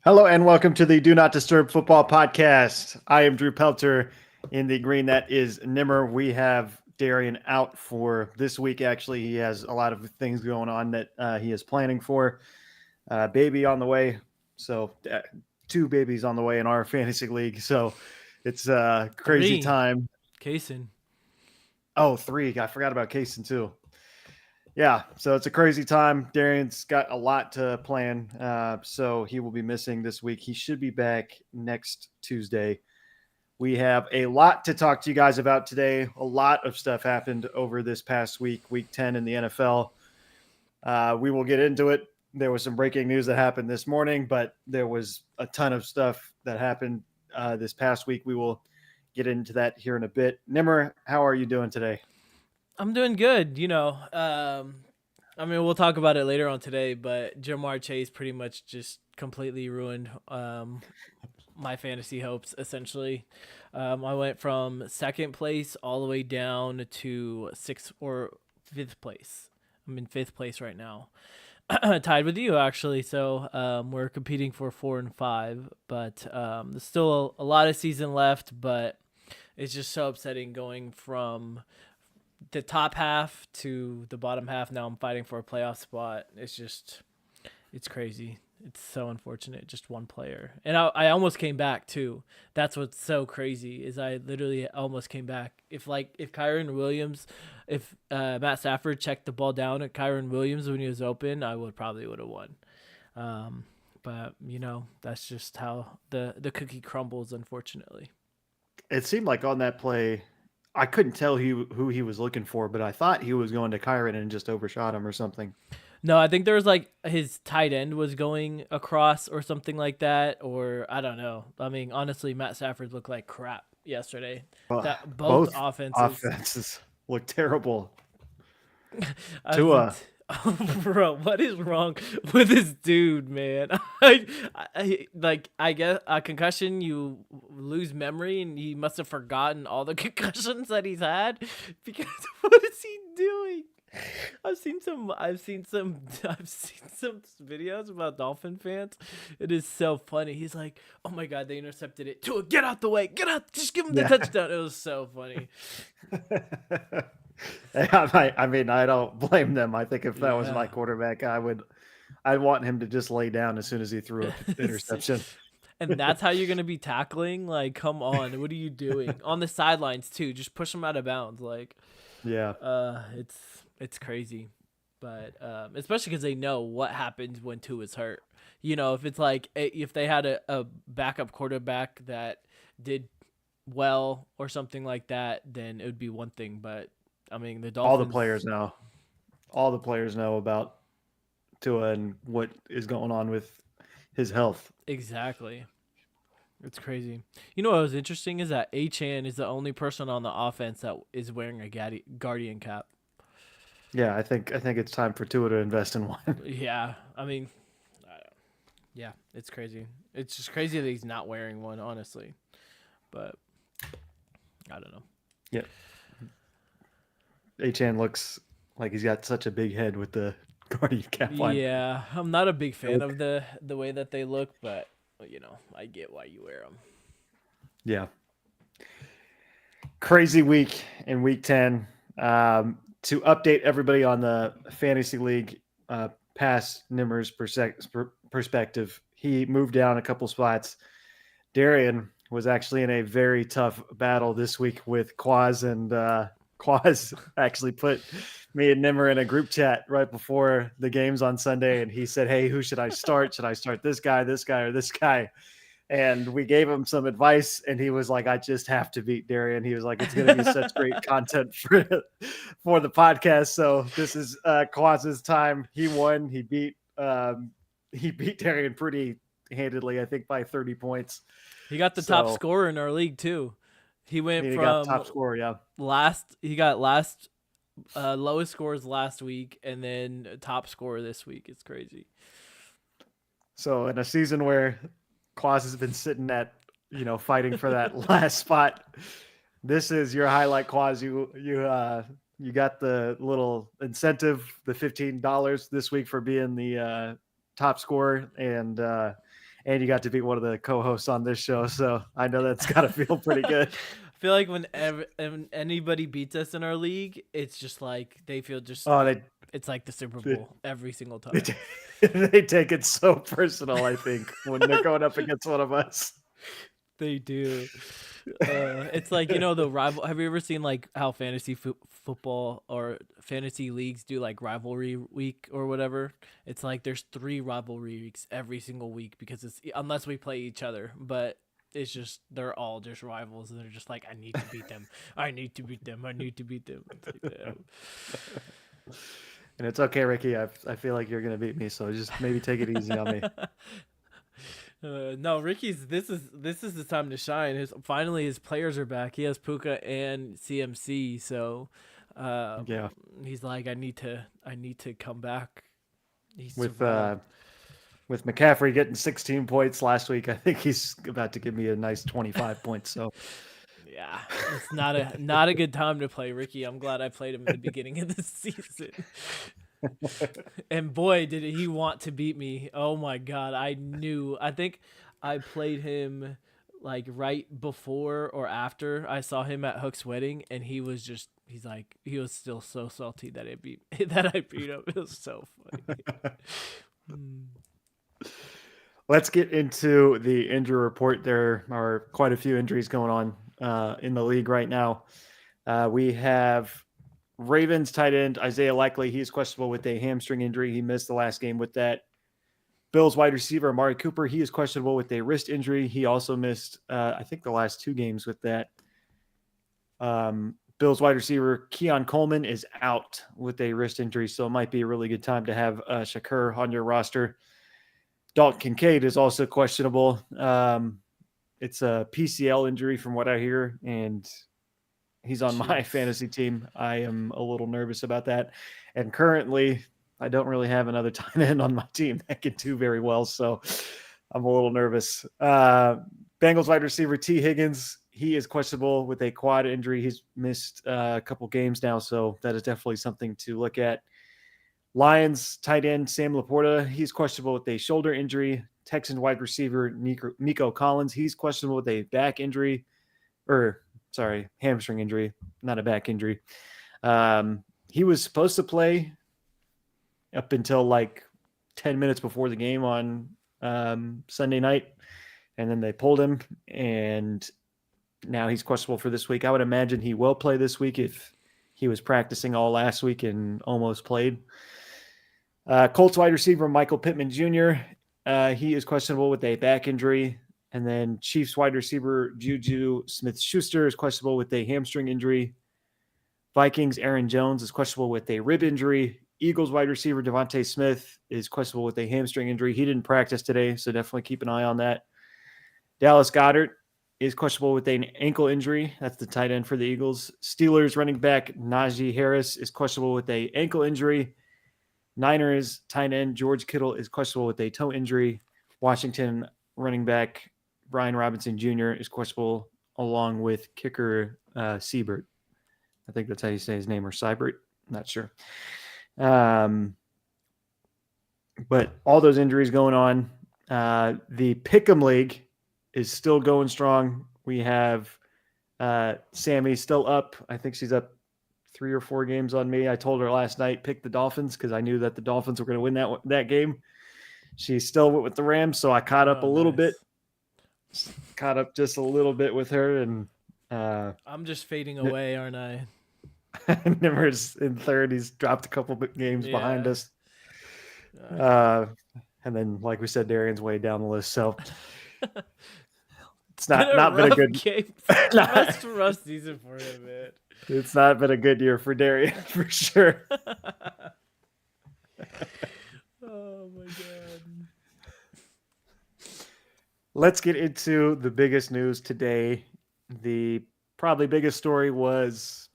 Hello and welcome to the Do Not Disturb Football Podcast. I am Drew Pelter. In the green, that is Nimmer. We have Darian out for this week. Actually, he has a lot of things going on that he is planning for. Baby on the way. So, two babies on the way in our fantasy league. So, it's a crazy Three. time. Kaysen. Oh, three. I forgot about Kaysen, too. Yeah, so it's a crazy time. Darian's got a lot to plan, so he will be missing this week. He should be back next Tuesday. We have a lot to talk to you guys about today. A lot of stuff happened over this past week 10 in the NFL. We will get into it. There was some breaking news that happened this morning, but there was a ton of stuff that happened this past week. We will get into that here in a bit. Nimmer, how are you doing today? I'm doing good. I mean, we'll talk about it later on today, but Jamar Chase pretty much just completely ruined my fantasy hopes, essentially. I went from second place all the way down to sixth or fifth place. I'm in fifth place right now. Tied with you, actually. So we're competing for 4 and 5, but there's still a lot of season left, but it's just so upsetting going from the top half to the bottom half. Now I'm fighting for a playoff spot. It's crazy. It's so unfortunate. Just one player, and I almost came back too. That's what's so crazy is I literally almost came back. If Kyron Williams, if Matt Stafford checked the ball down at Kyron Williams when he was open, I would have won. But that's just how the cookie crumbles, unfortunately. It seemed like on that play, I couldn't tell who he was looking for, but I thought he was going to Kyron and just overshot him or something. No, I think there was like his tight end was going across or something like that, or I don't know. I mean, honestly, Matt Stafford looked like crap yesterday. Well, That both both offenses. offenses look terrible. I was like, Tua, oh, bro, what is wrong with this dude, man? I guess a concussion, you lose memory, and he must have forgotten all the concussions that he's had because what is he doing? I've seen some videos about Dolphin fans. It is so funny. He's like, "Oh my god, they intercepted it. Tua, get out the way. Get out. Just give him the yeah. touchdown." It was so funny. I mean, I don't blame them. I think if that was my Yeah. quarterback, I'd want him to just lay down as soon as he threw an interception. And that's how you're gonna be tackling? Like, come on, what are you doing? On the sidelines too. Just push them out of bounds. Like, Yeah, it's crazy. But especially because they know what happens when two is hurt. If it's like if they had a backup quarterback that did well or something like that, then it would be one thing. But I mean, the all the Dolphins. players know. All the players know about Tua and what is going on with his health. Exactly. It's crazy. What was interesting is that Achan is the only person on the offense that is wearing a Guardian cap. Yeah, I think it's time for Tua to invest in one. Yeah, I mean, yeah, it's crazy. It's just crazy that he's not wearing one, honestly. But I don't know. Yeah, Achan looks like he's got such a big head with the Guardian cap on. Yeah, I'm not a big fan of the way that they look, but I get why you wear them. Yeah, crazy week in week 10. To update everybody on the fantasy league past Nimmer's perspective, he moved down a couple spots. Darian was actually in a very tough battle this week with Quaz, and Quaz actually put me and Nimmer in a group chat right before the games on Sunday, and he said, "Hey, who should I start? Should I start this guy, or this guy?" And we gave him some advice, and he was like, "I just have to beat Darian." He was like, "It's going to be such great content for the podcast." So this is Quaz's time. He won. He beat Darian pretty handedly, I think by 30 points. He got the top So scorer in our league too. He went he got from top score. Yeah. last. He got last lowest scores last week, and then top scorer this week. It's crazy. So in a season where Quaz has been sitting at, fighting for that last spot, this is your highlight, Quaz. You got the little incentive, the $15 this week for being the top scorer, and and you got to be one of the co-hosts on this show. So I know that's got to feel pretty good. I feel like when anybody beats us in our league, it's just like they feel just Oh, it's like the Super they, Bowl every single time. they take it so personal, I think, when they're going up against one of us. They do. It's like, the rival. Have you ever seen like how fantasy football or fantasy leagues do like rivalry week or whatever? It's like there's 3 rivalry weeks every single week because it's unless we play each other, but it's just they're all just rivals and they're just like, I need to beat them. I need to beat them. I need to beat them. It's like, And it's okay, Ricky. I feel like you're gonna beat me, so just maybe take it easy on me. No, Ricky's. This is the time to shine. Finally his players are back. He has Puka and CMC, so Yeah. he's like, I need to come back. With McCaffrey getting 16 points last week, I think he's about to give me a nice 25 points. So yeah, it's not a good time to play Ricky. I'm glad I played him at the beginning of the season. And boy, did he want to beat me. Oh my god, I think I played him like right before or after I saw him at Hook's wedding, and he was still so salty that I beat him. It was so funny. Let's get into the injury report. There are quite a few injuries going on in the league right now. We have Ravens tight end Isaiah Likely. He is questionable with a hamstring injury. He missed the last game with that. Bills wide receiver Amari Cooper. He is questionable with a wrist injury. He also missed, I think, the last 2 games with that. Bills wide receiver Keon Coleman is out with a wrist injury, so it might be a really good time to have Shakur on your roster. Dalton Kincaid is also questionable. It's a PCL injury from what I hear, and he's on my fantasy team. I am a little nervous about that. And currently, I don't really have another tight end on my team that can do very well, so I'm a little nervous. Bengals wide receiver T. Higgins, he is questionable with a quad injury. He's missed a couple games now, so that is definitely something to look at. Lions tight end Sam Laporta, he's questionable with a shoulder injury. Texans wide receiver Nico Collins, he's questionable with a hamstring injury, not a back injury. He was supposed to play up until like 10 minutes before the game on Sunday night, and then they pulled him, and now he's questionable for this week. I would imagine he will play this week if he was practicing all last week and almost played. Colts wide receiver Michael Pittman Jr., he is questionable with a back injury. And then Chiefs wide receiver Juju Smith-Schuster is questionable with a hamstring injury. Vikings Aaron Jones is questionable with a rib injury. Eagles wide receiver Devontae Smith is questionable with a hamstring injury. He didn't practice today, so definitely keep an eye on that. Dallas Goedert is questionable with an ankle injury. That's the tight end for the Eagles. Steelers running back Najee Harris is questionable with an ankle injury. Niners tight end George Kittle is questionable with a toe injury. Washington running back Brian Robinson Jr. is questionable along with kicker Seibert. I think that's how you say his name, or Seibert. Not sure. But all those injuries going on. The Pick'em League is still going strong. We have Sammy still up. I think she's up 3 or 4 games on me. I told her last night, pick the Dolphins, because I knew that the Dolphins were going to win that game. She still went with the Rams, so I caught up a little bit. Caught up just a little bit with her, and I'm just fading away, aren't I? Nimmer's in third. He's dropped a couple games behind us. And then, like we said, Darian's way down the list. So it's not been a good game. Rough season for him, man. It's not been a good year for Darian for sure. Oh my god. Let's get into the biggest news today. The probably biggest story was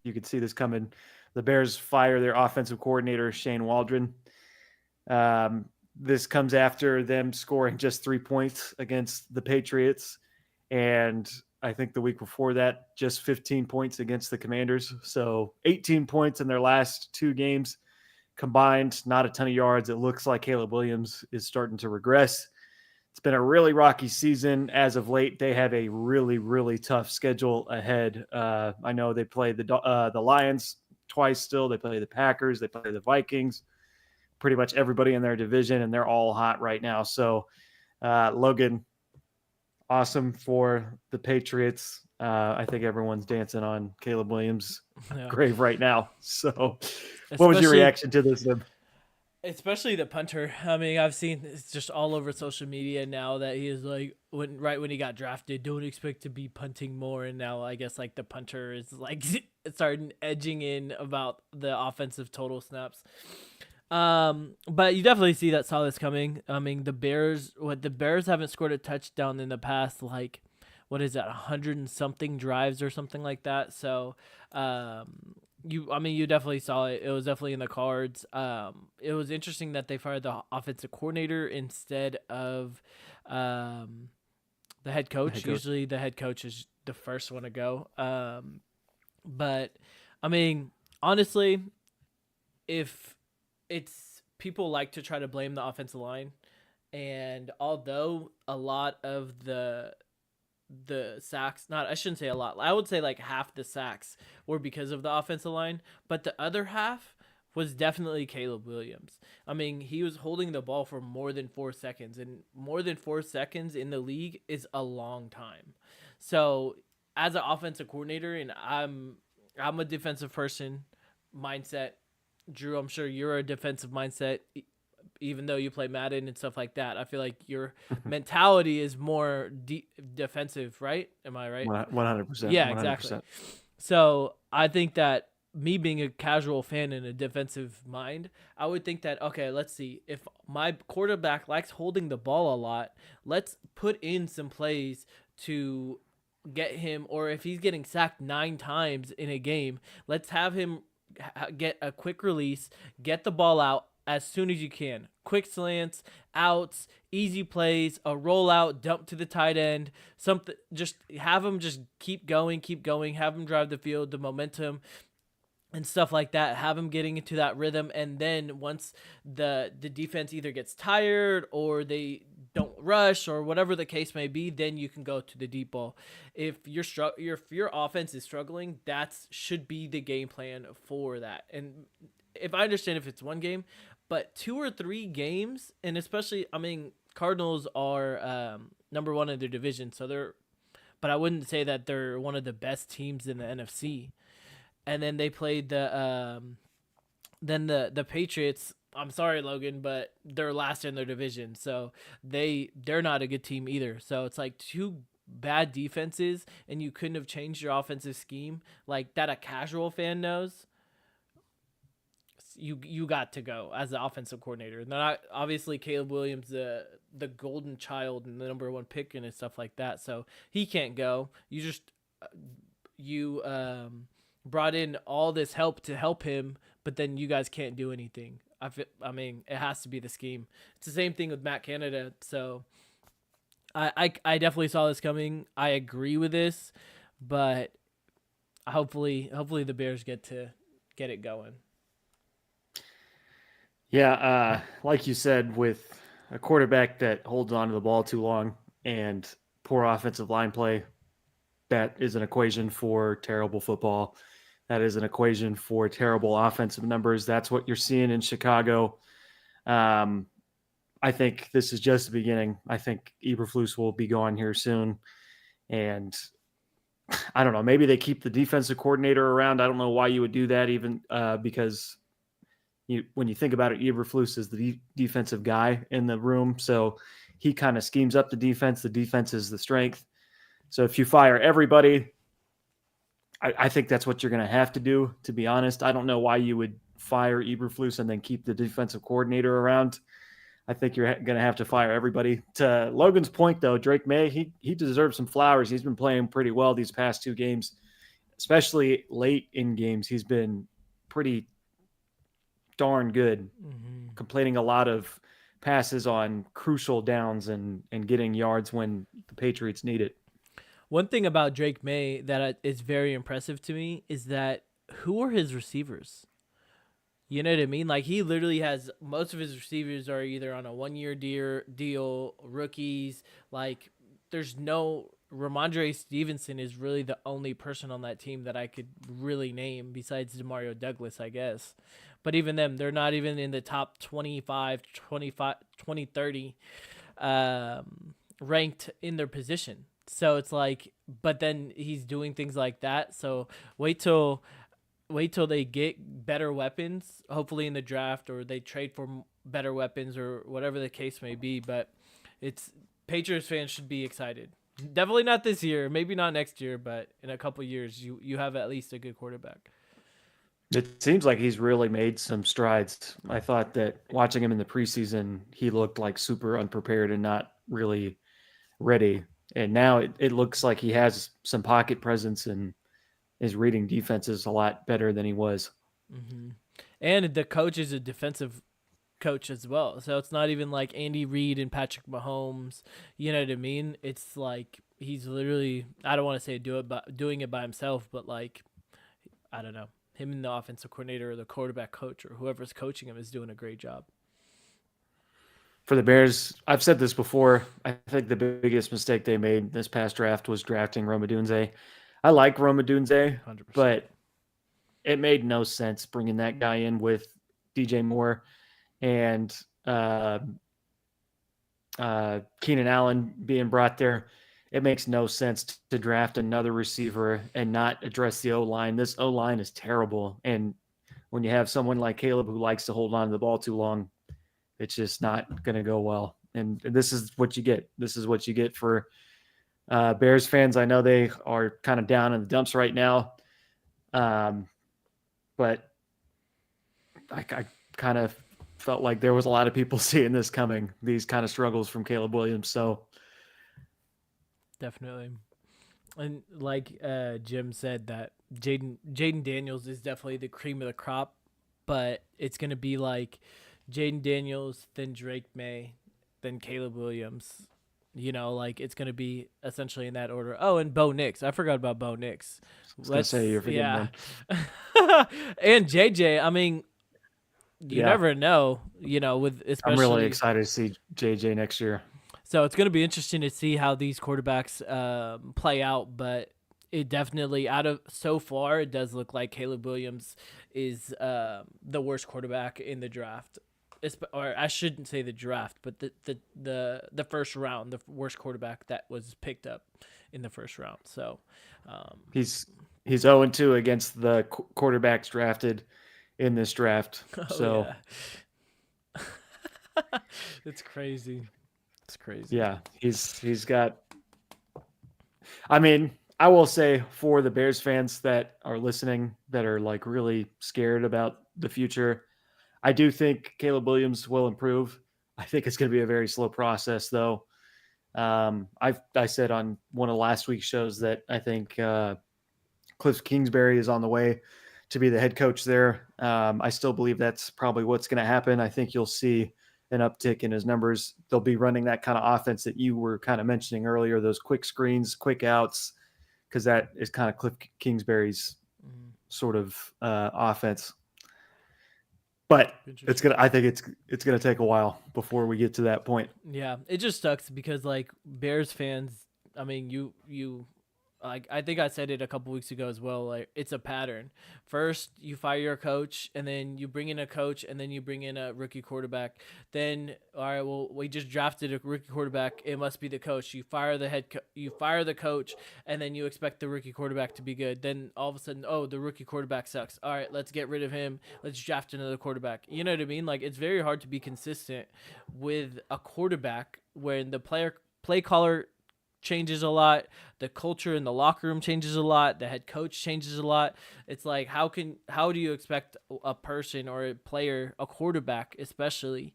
you could see this coming. The Bears fire their offensive coordinator, Shane Waldron. This comes after them scoring just 3 points against the Patriots. And I think the week before that, just 15 points against the Commanders. So 18 points in their last 2 games combined, not a ton of yards. It looks like Caleb Williams is starting to regress. It's been a really rocky season as of late. They have a really, really tough schedule ahead. I know they play the Lions twice still. They play the Packers. They play the Vikings. Pretty much everybody in their division, and they're all hot right now. So, Logan, awesome for the Patriots. I think everyone's dancing on Caleb Williams' Yeah. grave right now. So, what was your reaction to this? Especially the punter. I mean, I've seen it's just all over social media now that he is like right when he got drafted, don't expect to be punting more, and now I guess like the punter is like starting edging in about the offensive total snaps. But you definitely see that saw this coming. I mean, the Bears haven't scored a touchdown in the past like what is that, 100 and something drives or something like that. So, you definitely saw it. It was definitely in the cards. It was interesting that they fired the offensive coordinator instead of the head coach. Usually the head coach is the first one to go. But I mean, honestly, if it's people like to try to blame the offensive line, and although a lot of the sacks, not I shouldn't say a lot, I would say like half the sacks were because of the offensive line, but the other half was definitely Caleb Williams. I mean, he was holding the ball for more than 4 seconds, and more than 4 seconds in the league is a long time. So as an offensive coordinator, and I'm a defensive person mindset. Drew, I'm sure you're a defensive mindset, even though you play Madden and stuff like that. I feel like your mentality is more defensive, right? Am I right? 100%. Yeah, 100%. exactly. So I think that me being a casual fan in a defensive mind, I would think that, okay, let's see. If my quarterback likes holding the ball a lot, let's put in some plays to get him, or if he's getting sacked 9 times in a game, let's have him get a quick release, get the ball out as soon as you can. Quick slants, outs, easy plays, a rollout, dump to the tight end, something. Just have him just keep going, have him drive the field, the momentum and stuff like that. Have him getting into that rhythm, and then once the defense either gets tired or they don't rush or whatever the case may be, then you can go to the deep ball. If your offense is struggling, that should be the game plan for that. And if I understand if it's one game, but 2 or 3 games, and especially, I mean, Cardinals are number 1 in their division, so but I wouldn't say that they're one of the best teams in the NFC. And then they played the Patriots. I'm sorry, Logan, but they're last in their division, so they're not a good team either. So it's like 2 bad defenses, and you couldn't have changed your offensive scheme like that. A casual fan knows. You got to go as the offensive coordinator. Not obviously Caleb Williams, the golden child and the number 1 pick and stuff like that. So he can't go. You brought in all this help to help him, but then you guys can't do anything. I mean, it has to be the scheme. It's the same thing with Matt Canada. So I definitely saw this coming. I agree with this, but hopefully the Bears get it going. Yeah, like you said, with a quarterback that holds on to the ball too long and poor offensive line play, that is an equation for terrible football. That is an equation for terrible offensive numbers. That's what you're seeing in Chicago. I think this is just the beginning. I think Eberflus will be gone here soon. And I don't know, maybe they keep the defensive coordinator around. I don't know why you would do that, even because when you think about it, Eberflus is the defensive guy in the room. So he kind of schemes up the defense. The defense is the strength. So if you fire everybody, I think that's what you're going to have to do, to be honest. I don't know why you would fire Eberflus and then keep the defensive coordinator around. I think you're going to have to fire everybody. To Logan's point, though, Drake May, he deserves some flowers. He's been playing pretty well these past 2 games, especially late in games. He's been pretty darn good, completing a lot of passes on crucial downs and getting yards when the Patriots need it. One thing about Drake May that is very impressive to me is that who are his receivers? You know what I mean? Like he literally has most of his receivers are either on a 1 year deal, rookies. Like there's no Ramondre Stevenson is really the only person on that team that I could really name besides Demario Douglas, I guess. But even them, they're not even in the top 25, 25, 20, 30 ranked in their position. So it's like, but then he's doing things like that. So wait till wait till they get better weapons, hopefully in the draft, or they trade for better weapons, or whatever the case may be. But it's Patriots fans should be excited. Definitely not this year, maybe not next year, but in a couple years, you have at least a good quarterback. It seems like he's really made some strides. I thought that watching him in the preseason, he looked like super unprepared and not really ready. And now it looks like he has some pocket presence and is reading defenses a lot better than he was. hmm And the coach is a defensive coach as well, so it's not even like Andy Reid and Patrick Mahomes. You know what I mean? It's like he's literally, I don't want to say doing it by himself, but like I don't know, him and the offensive coordinator or the quarterback coach or whoever's coaching him is doing a great job. For the Bears, I've said this before. I think the biggest mistake they made this past draft was drafting Roma Dunze. I like Roma Dunze, 100%. but it made no sense bringing that guy in with DJ Moore and Keenan Allen being brought there. It makes no sense to draft another receiver and not address the O line. This O line is terrible, and when you have someone like Caleb who likes to hold on to the ball too long, it's just not going to go well. And this is what you get. This is what you get for Bears fans. I know they are kind of down in the dumps right now, but I kind of felt like there was a lot of people seeing this coming, these kind of struggles from Caleb Williams. So Definitely. And like Jim said, that Jaden Daniels is definitely the cream of the crop, but it's gonna be like Jaden Daniels, then Drake May, then Caleb Williams. You know, like it's gonna be essentially in that order. Oh, and Bo Nix. I forgot about Bo Nix. I was going to say you're forgetting Yeah. one. And JJ. I mean, you Yeah, never know. You know, with I'm really especially excited to see JJ next year. so it's going to be interesting to see how these quarterbacks play out, but it definitely out of so far it does look like Caleb Williams is the worst quarterback in the draft. Or I shouldn't say the draft, but the first round, the worst quarterback that was picked up in the first round. So, um, He's 0-2 against the quarterbacks drafted in this draft. oh So yeah, it's crazy. It's crazy. yeah, he's got. I mean, I will say for the Bears fans that are listening that are like really scared about the future, I do think Caleb Williams will improve. I think it's going to be a very slow process, though. I said on one of last week's shows that I think Cliff Kingsbury is on the way to be the head coach there. I still believe that's probably what's going to happen. I think you'll see an uptick in his numbers. They'll be running that kind of offense that you were kind of mentioning earlier, those quick screens, quick outs, because that is kind of Cliff Kingsbury's Mhm. sort of offense. But I think it's gonna take a while before we get to that point. Yeah, it just sucks because like Bears fans, I mean, you like I think I said it a couple weeks ago as well, like it's a pattern. First, you fire your coach and then you bring in a coach and then you bring in a rookie quarterback. Then all right, well, we just drafted a rookie quarterback, it must be the coach. You fire the coach and then you expect the rookie quarterback to be good. Then all of a sudden, oh, the rookie quarterback sucks. All right, let's get rid of him. Let's draft another quarterback. You know what I mean? Like it's very hard to be consistent with a quarterback when the play caller changes a lot, the culture in the locker room changes a lot, the head coach changes a lot. It's like how do you expect a person or a player, a quarterback especially,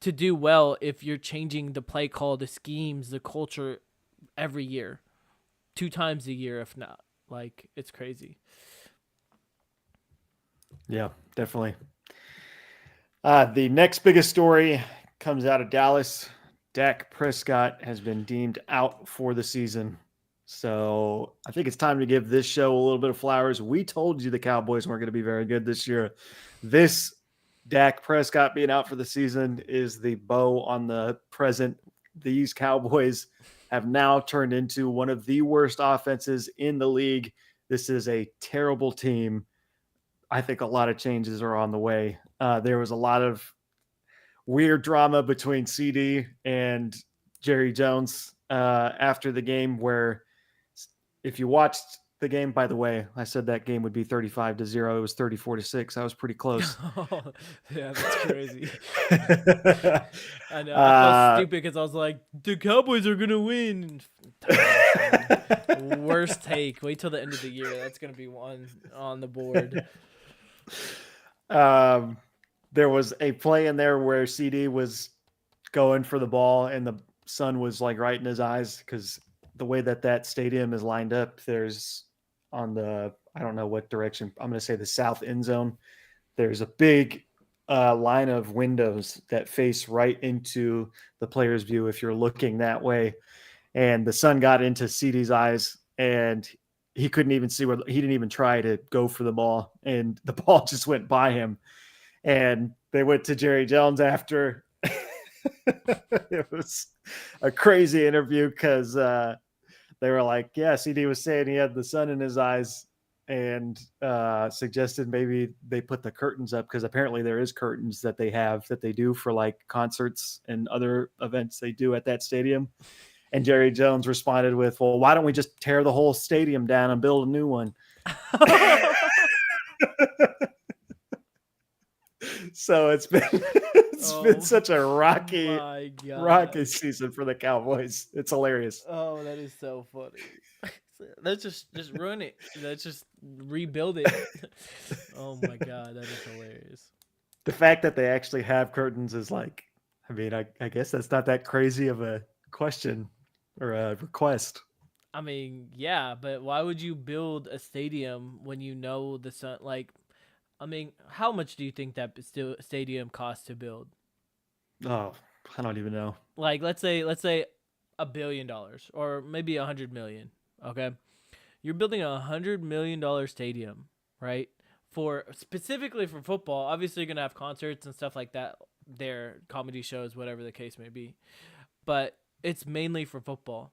to do well if you're changing the play call, the schemes, the culture every year, 2 times a year if not. Like it's crazy. Yeah, definitely. The next biggest story comes out of Dallas. Dak Prescott has been deemed out for the season. So I think it's time to give this show a little bit of flowers. We told you the Cowboys weren't going to be very good this year. This Dak Prescott being out for the season is the bow on the present. These Cowboys have now turned into one of the worst offenses in the league. This is a terrible team. I think a lot of changes are on the way. There was a lot of weird drama between CD and Jerry Jones after the game, where if you watched the game, by the way, I said that game would be 35-0. It was 34-6. I was pretty close. Yeah, that's crazy. I know. I felt stupid because I was like, the Cowboys are gonna win. Worst take. Wait till the end of the year. That's gonna be one on the board. There was a play in there where CD was going for the ball and the sun was like right in his eyes, because the way that stadium is lined up, there's on the, I don't know what direction, I'm going to say the south end zone, there's a big line of windows that face right into the player's view if you're looking that way. And the sun got into CD's eyes and he couldn't even see where, he didn't even try to go for the ball, and the ball just went by him. And they went to Jerry Jones after. It was a crazy interview because they were like, yeah, CD was saying he had the sun in his eyes, and suggested maybe they put the curtains up, because apparently there is curtains that they have that they do for like concerts and other events they do at that stadium. And Jerry Jones responded with, well, why don't we just tear the whole stadium down and build a new one? So it's been such a rocky season for the Cowboys. It's hilarious. Oh, that is so funny. Let's just ruin it. Let's just rebuild it. Oh my god, that is hilarious. The fact that they actually have curtains is like, I mean, I guess that's not that crazy of a question or a request. I mean, yeah, but why would you build a stadium when you know the sun? Like, I mean, how much do you think that stadium costs to build? Oh, I don't even know. Like, let's say $1 billion or maybe 100 million. Okay, you're building $100 million stadium, right? For specifically for football. Obviously, you're gonna have concerts and stuff like that. There, comedy shows, whatever the case may be. But it's mainly for football.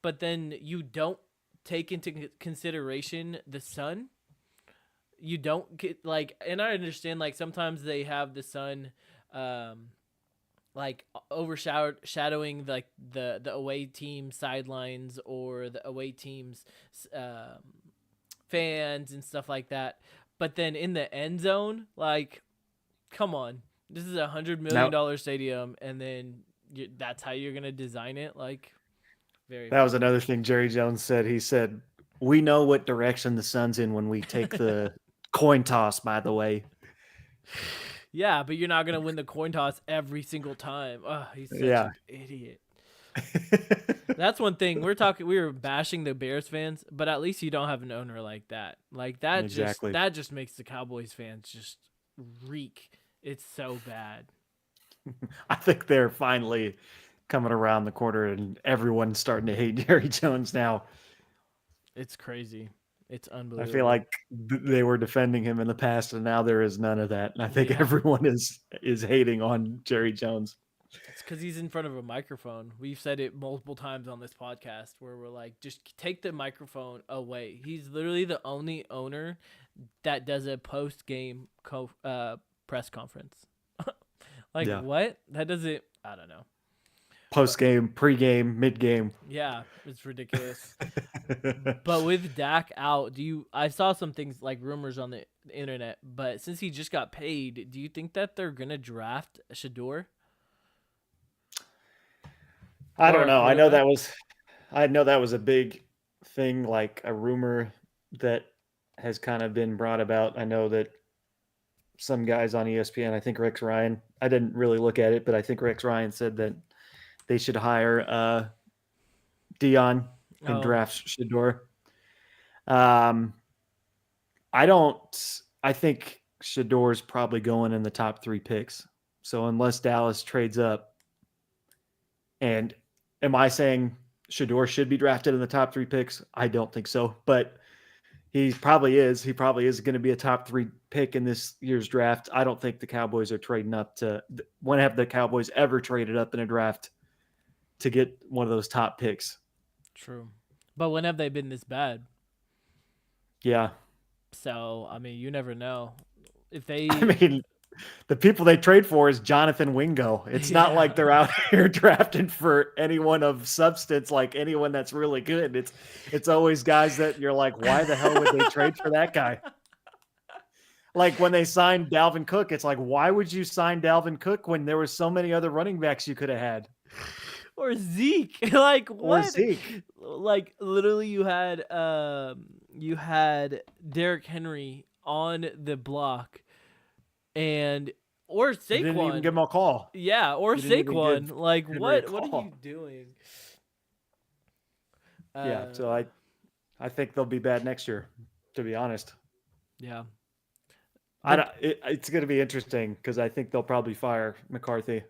But then you don't take into consideration the sun. You don't get like, and I understand like sometimes they have the sun like overshadowing like the away team sidelines or the away team's fans and stuff like that. But then in the end zone, like, come on, this is $100 million stadium, and then that's how you're gonna design it. Like, that was another thing Jerry Jones said. He said, "We know what direction the sun's in when we take the coin toss." By the way. Yeah, but you're not gonna win the coin toss every single time. Oh, he's such an idiot. That's one thing we were bashing the Bears fans, but at least you don't have an owner like that. Like that exactly. That just makes the Cowboys fans just reek. It's so bad. I think they're finally coming around the corner and everyone's starting to hate Jerry Jones now. It's crazy. It's unbelievable. I feel like they were defending him in the past, and now there is none of that. And I think everyone is hating on Jerry Jones. It's because he's in front of a microphone. We've said it multiple times on this podcast where we're like, just take the microphone away. He's literally the only owner that does a post-game press conference. Like, what? That doesn't, I don't know. Post-game, pre-game, mid-game. Yeah, it's ridiculous. But with Dak out, I saw some things like rumors on the internet, but since he just got paid, do you think that they're going to draft Shedeur? I don't know. I know that was a big thing, like a rumor that has kind of been brought about. I know that some guys on ESPN, I think Rex Ryan, I didn't really look at it, but I think Rex Ryan said that they should hire Dion and draft Shedeur. I think Shedeur's probably going in the top 3 picks. So unless Dallas trades up, and am I saying Shedeur should be drafted in the top 3 picks? I don't think so. But He probably is. He probably is going to be a top 3 pick in this year's draft. I don't think the Cowboys are trading up to. When have the Cowboys ever traded up in a draft to get one of those top picks? True. But when have they been this bad? Yeah. So, I mean, you never know. If they I mean, the people they trade for is Jonathan Wingo. It's not like they're out here drafting for anyone of substance, like anyone that's really good. It's always guys that you're like, why the hell would they trade for that guy? Like when they signed Dalvin Cook, it's like, why would you sign Dalvin Cook when there were so many other running backs you could have had? or Zeke. Like Or what? Zeke. Like literally you had Derrick Henry on the block and or You didn't even Saquon. give him a call. Yeah, or You didn't even Saquon. give Like Henry a what are call. you doing? Yeah, so I think they'll be bad next year, to be honest. Yeah. It's going to be interesting because I think they'll probably fire McCarthy.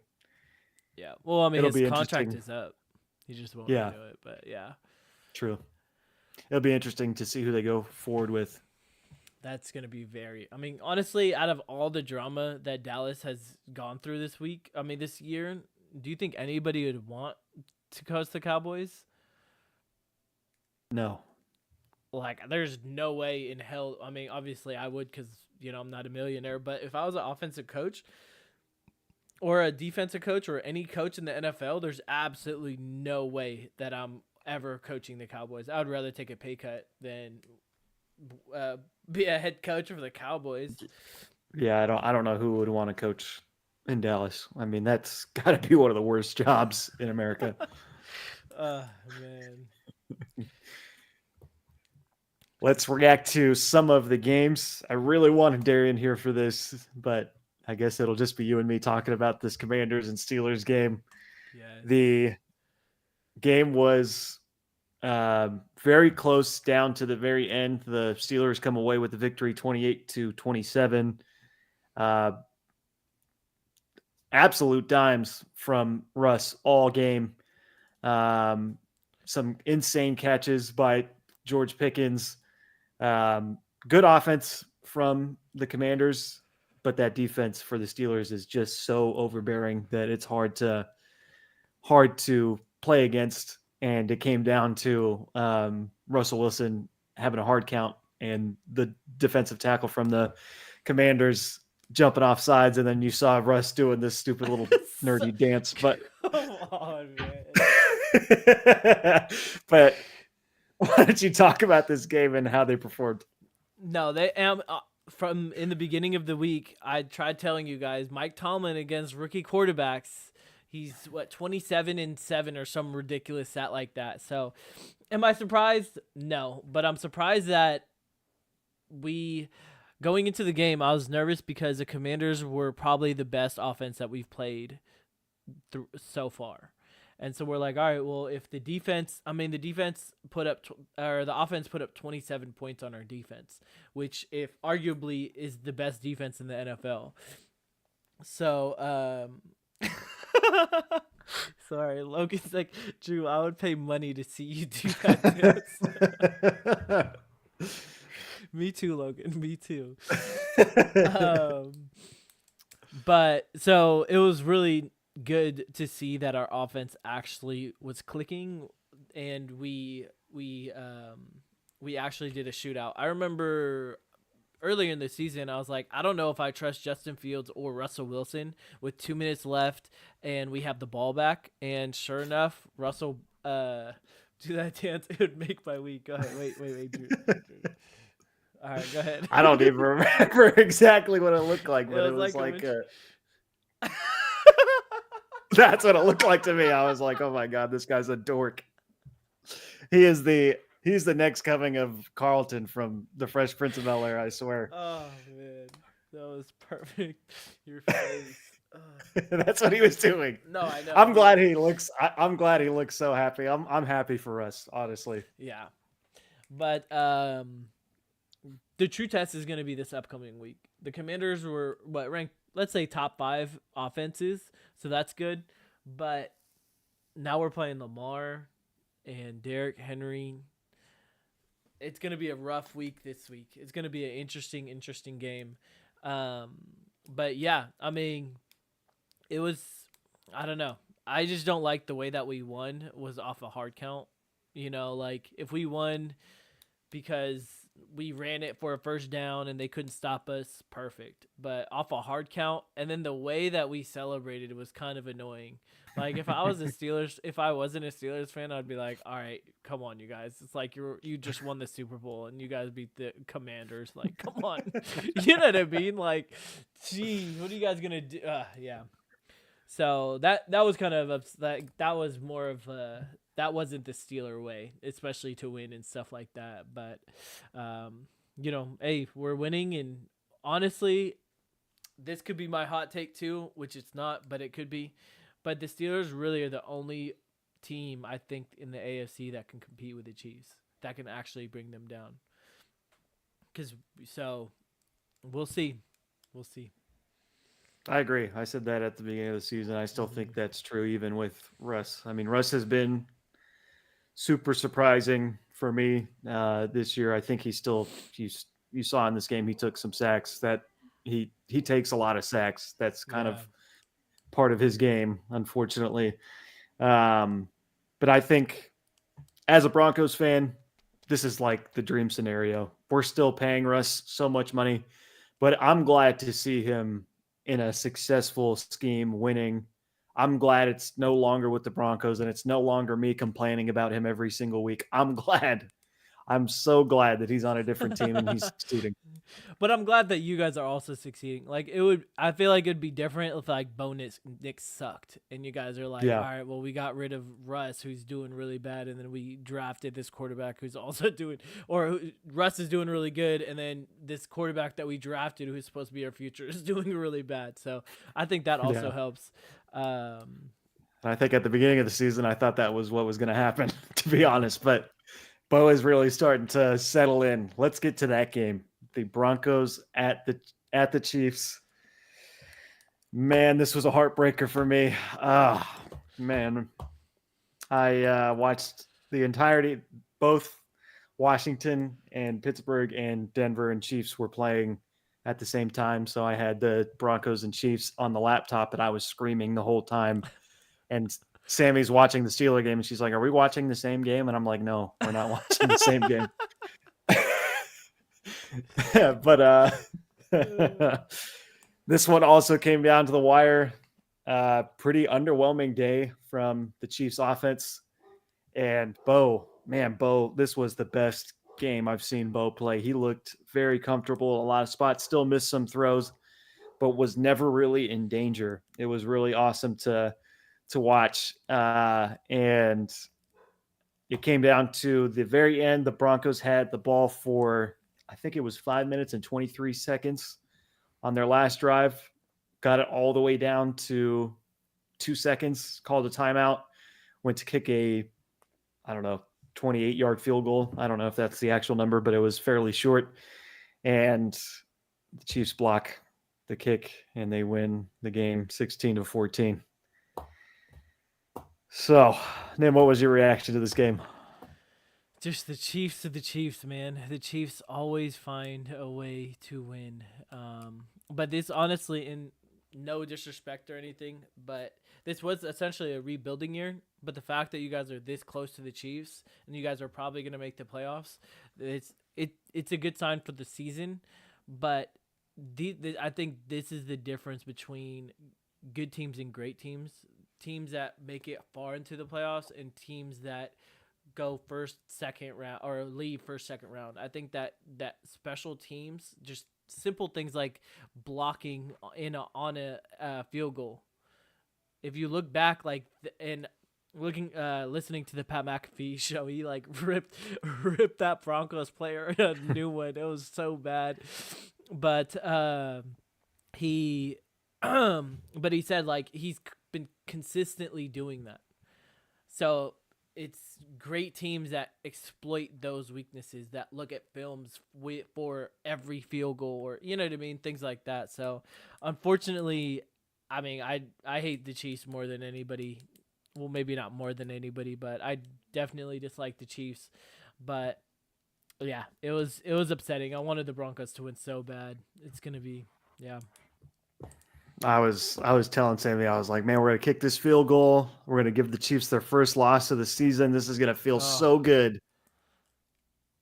Yeah. Well, I mean, It'll his be contract interesting. is up. He just won't Yeah. renew it. But yeah, True. It'll be interesting to see who they go forward with. that's gonna be very. I mean, honestly, out of all the drama that Dallas has gone through this week, I mean, this year, do you think anybody would want to coach the Cowboys? No. Like, there's no way in hell. I mean, obviously, I would because I'm not a millionaire. But if I was an offensive coach or a defensive coach or any coach in the NFL, there's absolutely no way that I'm ever coaching the Cowboys. I would rather take a pay cut than be a head coach for the Cowboys. Yeah, I don't know who would want to coach in Dallas. I mean, that's got to be one of the worst jobs in America. Man. Let's react to some of the games. I really wanted Darian here for this, but I guess it'll just be you and me talking about this Commanders and Steelers game. Yes. The game was very close down to the very end. The Steelers come away with the victory 28-27. Absolute dimes from Russ all game. Some insane catches by George Pickens. Good offense from the Commanders, but that defense for the Steelers is just so overbearing that it's hard to play against. And it came down to Russell Wilson having a hard count and the defensive tackle from the Commanders jumping off sides, and then you saw Russ doing this stupid little nerdy dance. But come on, man. But why don't you talk about this game and how they performed? No, they am from in the beginning of the week. I tried telling you guys Mike Tomlin against rookie quarterbacks. He's 27-7 or some ridiculous stat like that. So, am I surprised? No, but I'm surprised that going into the game, I was nervous because the Commanders were probably the best offense that we've played so far. And so we're like, all right, well, if the defense put up, or the offense put up 27 points on our defense, which if arguably is the best defense in the NFL. So, sorry, Logan's like, Drew, I would pay money to see you do that. Me too, Logan. Me too. But so it was really good to see that our offense actually was clicking, and we actually did a shootout. I remember earlier in the season, I was like, I don't know if I trust Justin Fields or Russell Wilson with 2 minutes left, and we have the ball back. And sure enough, Russell do that dance. It would make my week. Go ahead. Wait, Drew. All right, go ahead. I don't even remember exactly what it looked like, but it was like that's what it looked like to me. I was like, oh my God, this guy's a dork. He's the next coming of Carlton from The Fresh Prince of Bel-Air, I swear. Oh man, that was perfect. Your face. That's what he was doing. No, I know. I'm glad he looks. I'm glad he looks so happy. I'm happy for us, honestly. Yeah, but the true test is going to be this upcoming week. The Commanders were ranked, let's say, top 5 offenses, so that's good. But now we're playing Lamar and Derrick Henry. it's gonna be a rough week this week. It's gonna be an interesting game. Um, but yeah, I mean, it was. I don't know. I just don't like the way that we won was off a hard count. Like if we won because we ran it for a first down and they couldn't stop us, perfect. But off a hard count, and then the way that we celebrated was kind of annoying. Like if I wasn't a Steelers fan, I'd be like, all right, come on, you guys. It's like you just won the Super Bowl and you guys beat the Commanders. Like, come on, you know what I mean? Like, geez, what are you guys gonna do? Yeah. So that was kind of that was more of that wasn't the Steeler way, especially to win and stuff like that. But hey, we're winning, and honestly, this could be my hot take too, which it's not, but it could be. But the Steelers really are the only team I think in the AFC that can compete with the Chiefs, that can actually bring them down. So we'll see, we'll see. I agree. I said that at the beginning of the season. I still think that's true, even with Russ. I mean, Russ has been super surprising for me this year. I think you saw in this game he took some sacks. That he takes a lot of sacks. That's kind of part of his game, unfortunately. But I think as a Broncos fan, this is like the dream scenario. We're still paying Russ so much money, but I'm glad to see him in a successful scheme winning. I'm glad it's no longer with the Broncos and it's no longer me complaining about him every single week. I'm so glad that he's on a different team and he's succeeding. But I'm glad that you guys are also succeeding. Like I feel like it'd be different if like Bo Nick sucked and you guys are like, all right, well we got rid of Russ who's doing really bad, and then we drafted this quarterback who's also Russ is doing really good, and then this quarterback that we drafted who's supposed to be our future is doing really bad. So I think that also helps. I think at the beginning of the season I thought that was what was going to happen, to be honest, but Bo is really starting to settle in. Let's get to that game. The Broncos at the Chiefs. Man, this was a heartbreaker for me. Man. I watched the entirety. Both Washington and Pittsburgh and Denver and Chiefs were playing at the same time. So I had the Broncos and Chiefs on the laptop and I was screaming the whole time. And Sammy's watching the Steeler game and she's like, "Are we watching the same game?" And I'm like, "No, we're not watching the same game." But this one also came down to the wire. Pretty underwhelming day from the Chiefs offense. And Bo, this was the best game I've seen Bo play. He looked very comfortable in a lot of spots, still missed some throws, but was never really in danger. It was really awesome to watch. And it came down to the very end. The Broncos had the ball for, I think it was 5 minutes and 23 seconds on their last drive. Got it all the way down to 2 seconds, called a timeout, went to kick a, 28-yard field goal. I don't know if that's the actual number, but it was fairly short. And the Chiefs block the kick and they win the game 16-14. So, Nim, what was your reaction to this game? Just the Chiefs of the Chiefs, man. The Chiefs always find a way to win. But this, honestly, in no disrespect or anything, but this was essentially a rebuilding year. But the fact that you guys are this close to the Chiefs and you guys are probably going to make the playoffs, it's a good sign for the season. But I think this is the difference between good teams and great teams. Teams that make it far into the playoffs and teams that go first, second round, or leave first, second round. I think that special teams, just simple things like blocking on a field goal. If you look back, listening to the Pat McAfee show, he like ripped that Broncos player a new one. It was so bad, but he said like he's been consistently doing that. So it's great teams that exploit those weaknesses, that look at films for every field goal, or you know what I mean, things like that. So unfortunately, I mean, I hate the Chiefs more than anybody. Well, maybe not more than anybody, but I definitely dislike the Chiefs. But Yeah, it was upsetting. I wanted the Broncos to win so bad. It's gonna be, yeah. I was telling Sammy, I was like, man, we're gonna kick this field goal. We're gonna give the Chiefs their first loss of the season. This is gonna feel Oh, so good.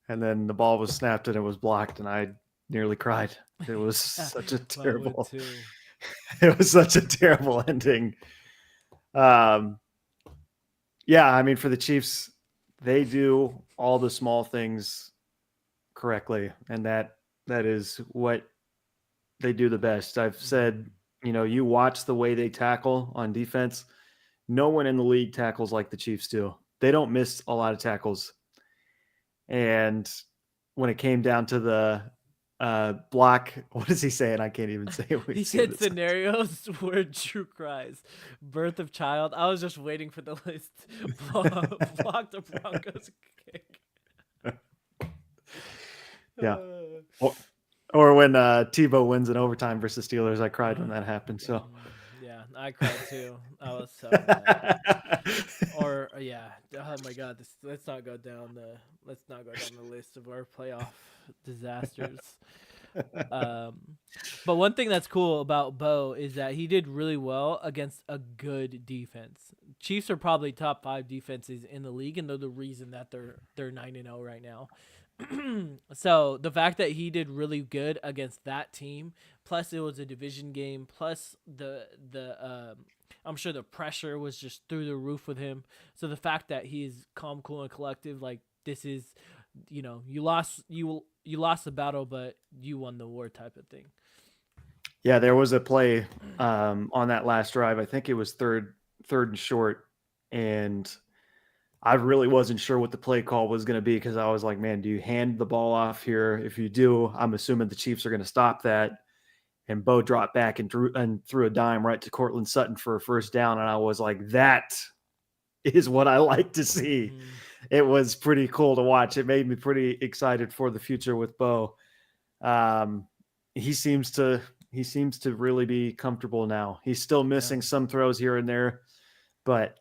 And then the ball was snapped and it was blocked, and I nearly cried. It was such a I would terrible, too. it was such a terrible ending. Um, yeah, I mean, for the Chiefs, they do all the small things correctly, and that is what they do the best. I've said, you watch the way they tackle on defense. No one in the league tackles like the Chiefs do. They don't miss a lot of tackles. And when it came down to the block, what is he saying? I can't even say what He see what said it says. scenarios where Drew cries, birth of child. I was just waiting for the list. Block the Broncos kick. Yeah. Or when Tebow wins in overtime versus Steelers, I cried when that happened. So Yeah, I cried too. I was so mad. Or yeah, oh my God, let's not go down the list of our playoff disasters. But one thing that's cool about Bo is that he did really well against a good defense. Chiefs are probably top 5 defenses in the league, and they're the reason that they're 9-0 right now. So the fact that he did really good against that team, plus it was a division game, plus the I'm sure the pressure was just through the roof with him. So the fact that he's calm, cool, and collective, like this is, you lost the battle, but you won the war type of thing. yeah, there was a play on that last drive. I think it was third and short, and I really wasn't sure what the play call was going to be because I was like, man, do you hand the ball off here? If you do, I'm assuming the Chiefs are going to stop that. And Bo dropped back and threw a dime right to Cortland Sutton for a first down. And I was like, that is what I like to see. It was pretty cool to watch. It made me pretty excited for the future with Bo. He seems to really be comfortable now. He's still missing some throws here and there, but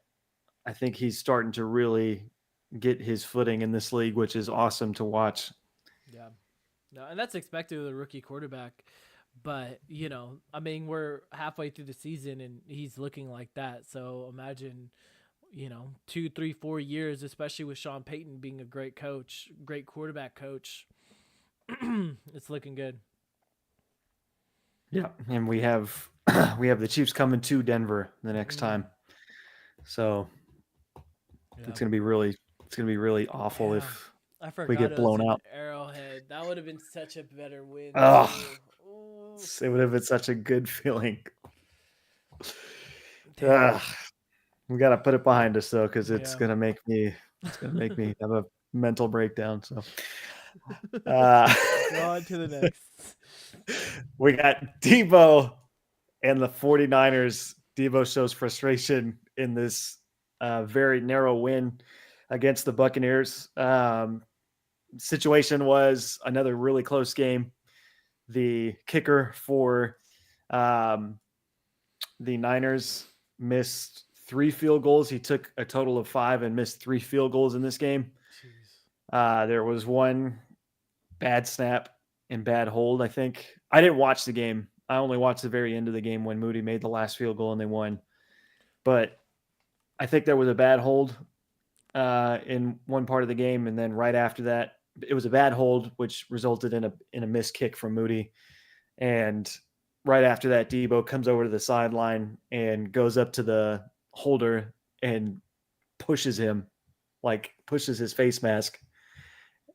I think he's starting to really get his footing in this league, which is awesome to watch. Yeah. No, and that's expected of a rookie quarterback. But, I mean, we're halfway through the season and he's looking like that. So imagine, 2, 3, 4 years, especially with Sean Payton being a great coach, great quarterback coach. It's looking good. Yeah. And we have the Chiefs coming to Denver the next time. So it's gonna be really awful if I forgot we get it was blown in out. Arrowhead. That would have been such a better win. Oh, Ooh. it would have been such a good feeling. Damn. We got to put it behind us though, because it's Yeah. gonna make me have a mental breakdown. So Go on to the next. we got Debo and the 49ers. Debo shows frustration in this very narrow win against the Buccaneers. Situation was another really close game. The kicker for the Niners missed 3 field goals. He took a total of 5 and missed 3 field goals in this game. There was one bad snap and bad hold, I think. I didn't watch the game. I only watched the very end of the game when Moody made the last field goal and they won. But I think there was a bad hold in one part of the game, and then right after that, it was a bad hold, which resulted in a missed kick from Moody. And right after that, Debo comes over to the sideline and goes up to the holder and pushes him, like pushes his face mask,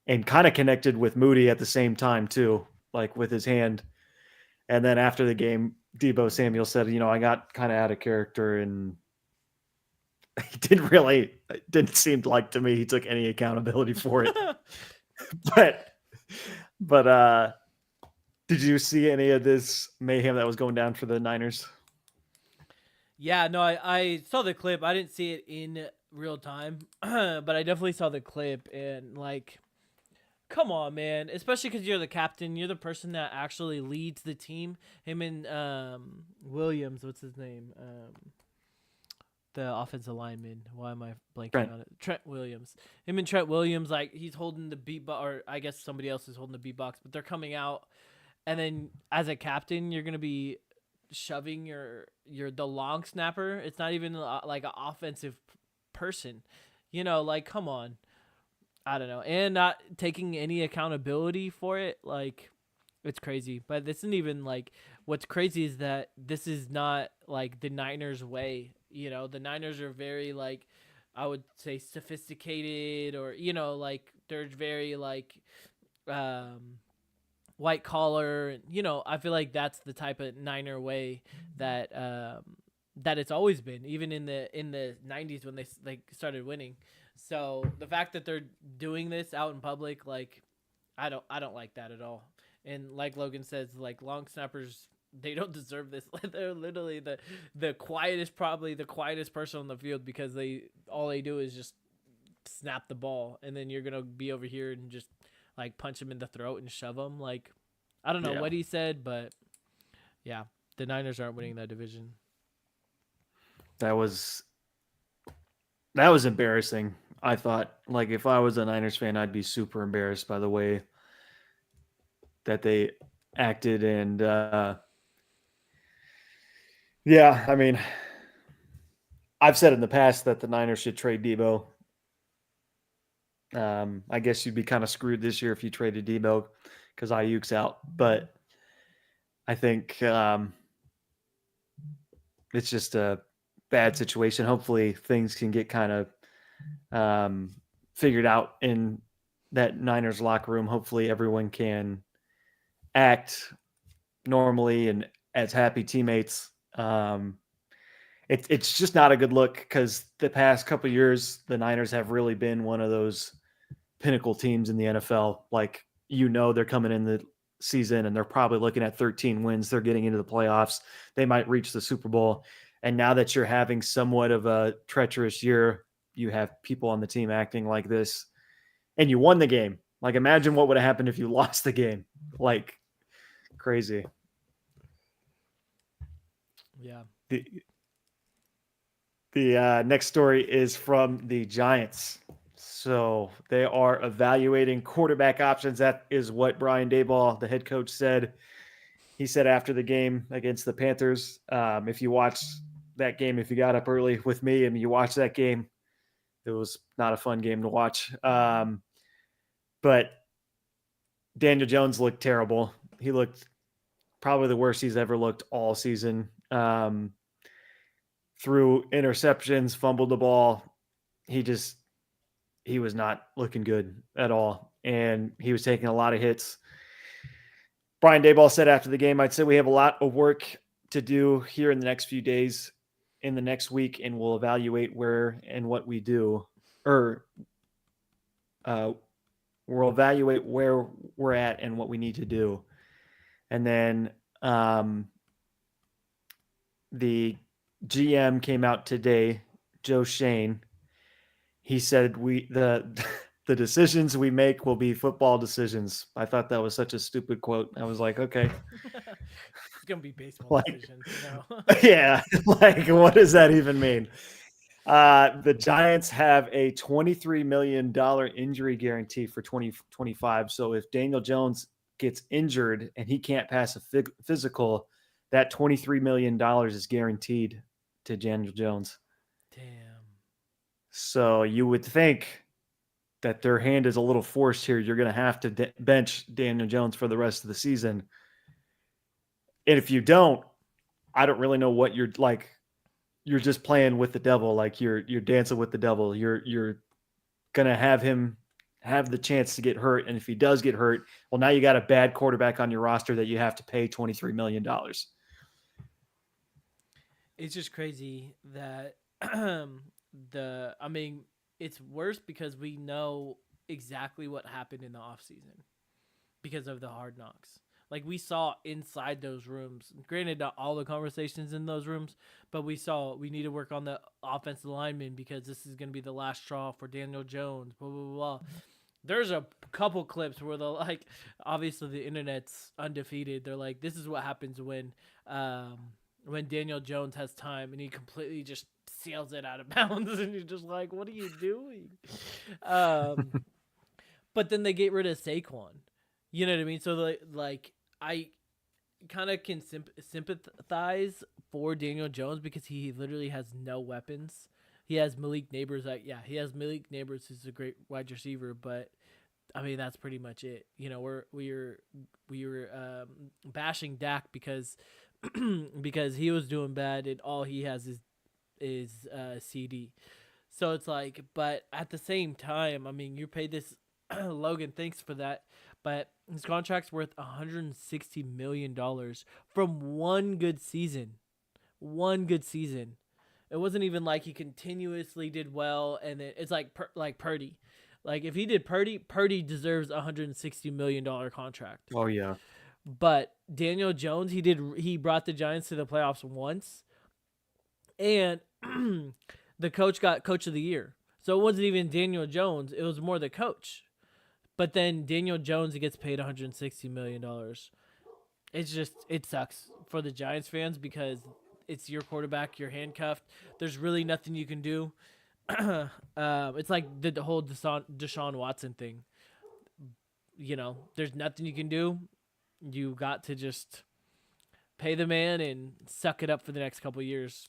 and kind of connected with Moody at the same time too, like with his hand. And then after the game, Debo Samuel said, I got kind of out of character, and he didn't seem like to me he took any accountability for it. but did you see any of this mayhem that was going down for the Niners? Yeah, no, I saw the clip. I didn't see it in real time, but I definitely saw the clip. And like, come on, man! Especially because you're the captain, you're the person that actually leads the team. Him and Williams, what's his name? The offensive lineman. Why am I blanking Trent. on it? Trent Williams. Him and Trent Williams, like he's holding the beat box, or I guess somebody else is holding the beat box, but they're coming out, and then as a captain, you're gonna be shoving your the long snapper. It's not even like an offensive person, like come on. I don't know, and not taking any accountability for it. Like it's crazy, but this isn't even like what's crazy is that this is not like the Niners way. The Niners are very like I would say sophisticated, or like they're very like um white collar. I feel like that's the type of Niner way that that it's always been, even in the 90s when they started winning. So the fact that they're doing this out in public, like I don't like that at all. And like Logan says, like long snappers, they don't deserve this. They're literally the quietest, probably the quietest person on the field, because all they do is just snap the ball, and then you're gonna be over here and just like punch him in the throat and shove him. Like I don't know Yeah. what he said, but yeah, the Niners aren't winning that division. That was embarrassing. I thought, like, if I was a Niners fan, I'd be super embarrassed by the way that they acted. And yeah, I mean, I've said in the past that the Niners should trade Debo. I guess you'd be kind of screwed this year if you traded Debo because Ayuk's out. But I think it's just a bad situation. Hopefully, things can get kind of figured out in that Niners locker room. Hopefully, everyone can act normally and as happy teammates. It's just not a good look because the past couple of years, the Niners have really been one of those pinnacle teams in the NFL. Like, they're coming in the season and they're probably looking at 13 wins. They're getting into the playoffs. They might reach the Super Bowl. And now that you're having somewhat of a treacherous year, you have people on the team acting like this, and you won the game. Like, imagine what would have happened if you lost the game. Like, crazy. Yeah. The next story is from the Giants. So they are evaluating quarterback options. That is what Brian Daboll, the head coach, said. He said after the game against the Panthers, if you watch that game, if you got up early with me and you watched that game, it was not a fun game to watch. But Daniel Jones looked terrible. He looked probably the worst he's ever looked all season. Threw interceptions, fumbled the ball. He was not looking good at all. And he was taking a lot of hits. Brian Daboll said after the game, I'd say we have a lot of work to do here in the next few days, in the next week, and we'll evaluate where and what we do. Or we'll evaluate where we're at and what we need to do. And then the GM came out today, Joe Shane. He said the decisions we make will be football decisions. I thought that was such a stupid quote. I was like, okay. It's gonna be baseball Like, decisions. yeah, like what does that even mean? The Giants have a $23 million injury guarantee for 2025. So if Daniel Jones gets injured and he can't pass a physical, that $23 million is guaranteed to Daniel Jones. Damn. So you would think that their hand is a little forced here. You're going to have to bench Daniel Jones for the rest of the season. And if you don't, I don't really know what you're like. You're just playing with the devil. Like you're dancing with the devil. You're going to have him have the chance to get hurt. And if he does get hurt, well, now you got a bad quarterback on your roster that you have to pay $23 million. It's just crazy that it's worse because we know exactly what happened in the offseason because of the Hard Knocks. Like we saw inside those rooms. Granted, not all the conversations in those rooms, but we need to work on the offensive lineman because this is going to be the last straw for Daniel Jones. Blah blah blah. There's a couple clips where they're like, obviously the internet's undefeated. They're like, this is what happens when Daniel Jones has time and he completely just sails it out of bounds, and you're just like, what are you doing? Um, but then they get rid of Saquon. You know what I mean? So like I kind of can sympathize for Daniel Jones because he literally has no weapons. He has Malik Neighbors. He has Malik Neighbors, who's a great wide receiver, but I mean that's pretty much it. You know, we were bashing Dak because because he was doing bad and all he has is CD. So it's like, but at the same time, I mean, you paid this Logan. Thanks for that, but his contract's worth $160 million from one good season. One good season. It wasn't even like he continuously did well, and then it's like Purdy. Like if he did Purdy deserves $160 million contract. Oh yeah. But Daniel Jones, he brought the Giants to the playoffs once, and the coach got coach of the year. So it wasn't even Daniel Jones; it was more the coach. But then Daniel Jones gets paid $160 million. It sucks for the Giants fans because it's your quarterback, you're handcuffed. There's really nothing you can do. It's like the whole Deshaun Watson thing. You know, there's nothing you can do. You got to just pay the man and suck it up for the next couple of years.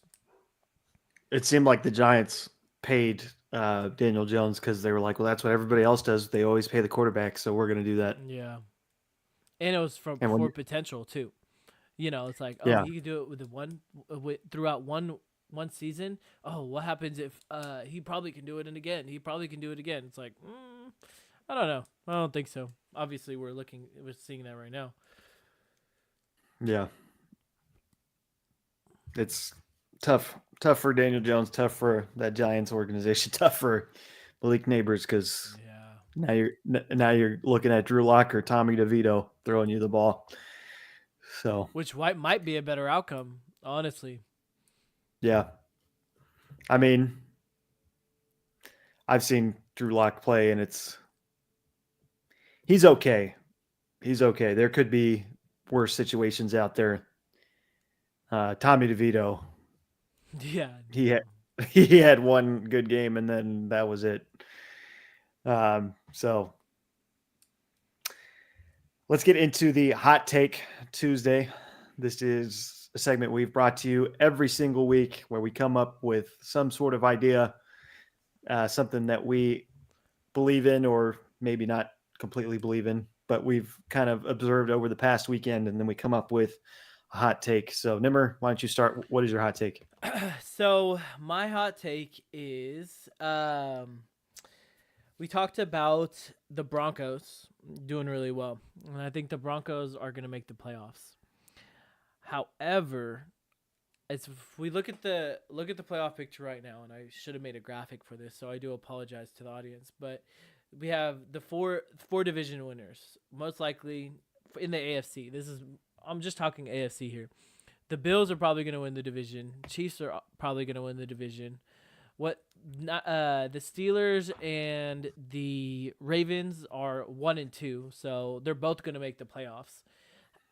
It seemed like the Giants paid Daniel Jones because they were like, well, that's what everybody else does. They always pay the quarterback, so we're going to do that. Yeah, and it was for potential too. You know, it's like, oh, he could do it throughout one season. Oh, what happens if he probably can do it again? He probably can do it again. It's like, I don't know. I don't think so. Obviously, we're seeing that right now. Yeah, it's tough for Daniel Jones, tough for that Giants organization, tough for Malik Neighbors because now you're looking at Drew Lock or Tommy DeVito throwing you the ball. So which might be a better outcome, honestly. Yeah, I mean, I've seen Drew Lock play, and he's okay. He's okay. There could be worse situations out there. Tommy DeVito. Yeah, he had one good game, and then that was it. So let's get into the Hot Take Tuesday. This is a segment we've brought to you every single week where we come up with some sort of idea, something that we believe in or maybe not completely believe in, but we've kind of observed over the past weekend, and then we come up with a hot take. So, Nimmer, why don't you start? What is your hot take? So, my hot take is we talked about the Broncos doing really well, and I think the Broncos are going to make the playoffs. However, if we look at the playoff picture right now, and I should have made a graphic for this, so I do apologize to the audience, but we have the four division winners, most likely in the AFC. I'm just talking AFC here. The Bills are probably going to win the division. Chiefs are probably going to win the division. The Steelers and the Ravens are 1 and 2, so they're both going to make the playoffs.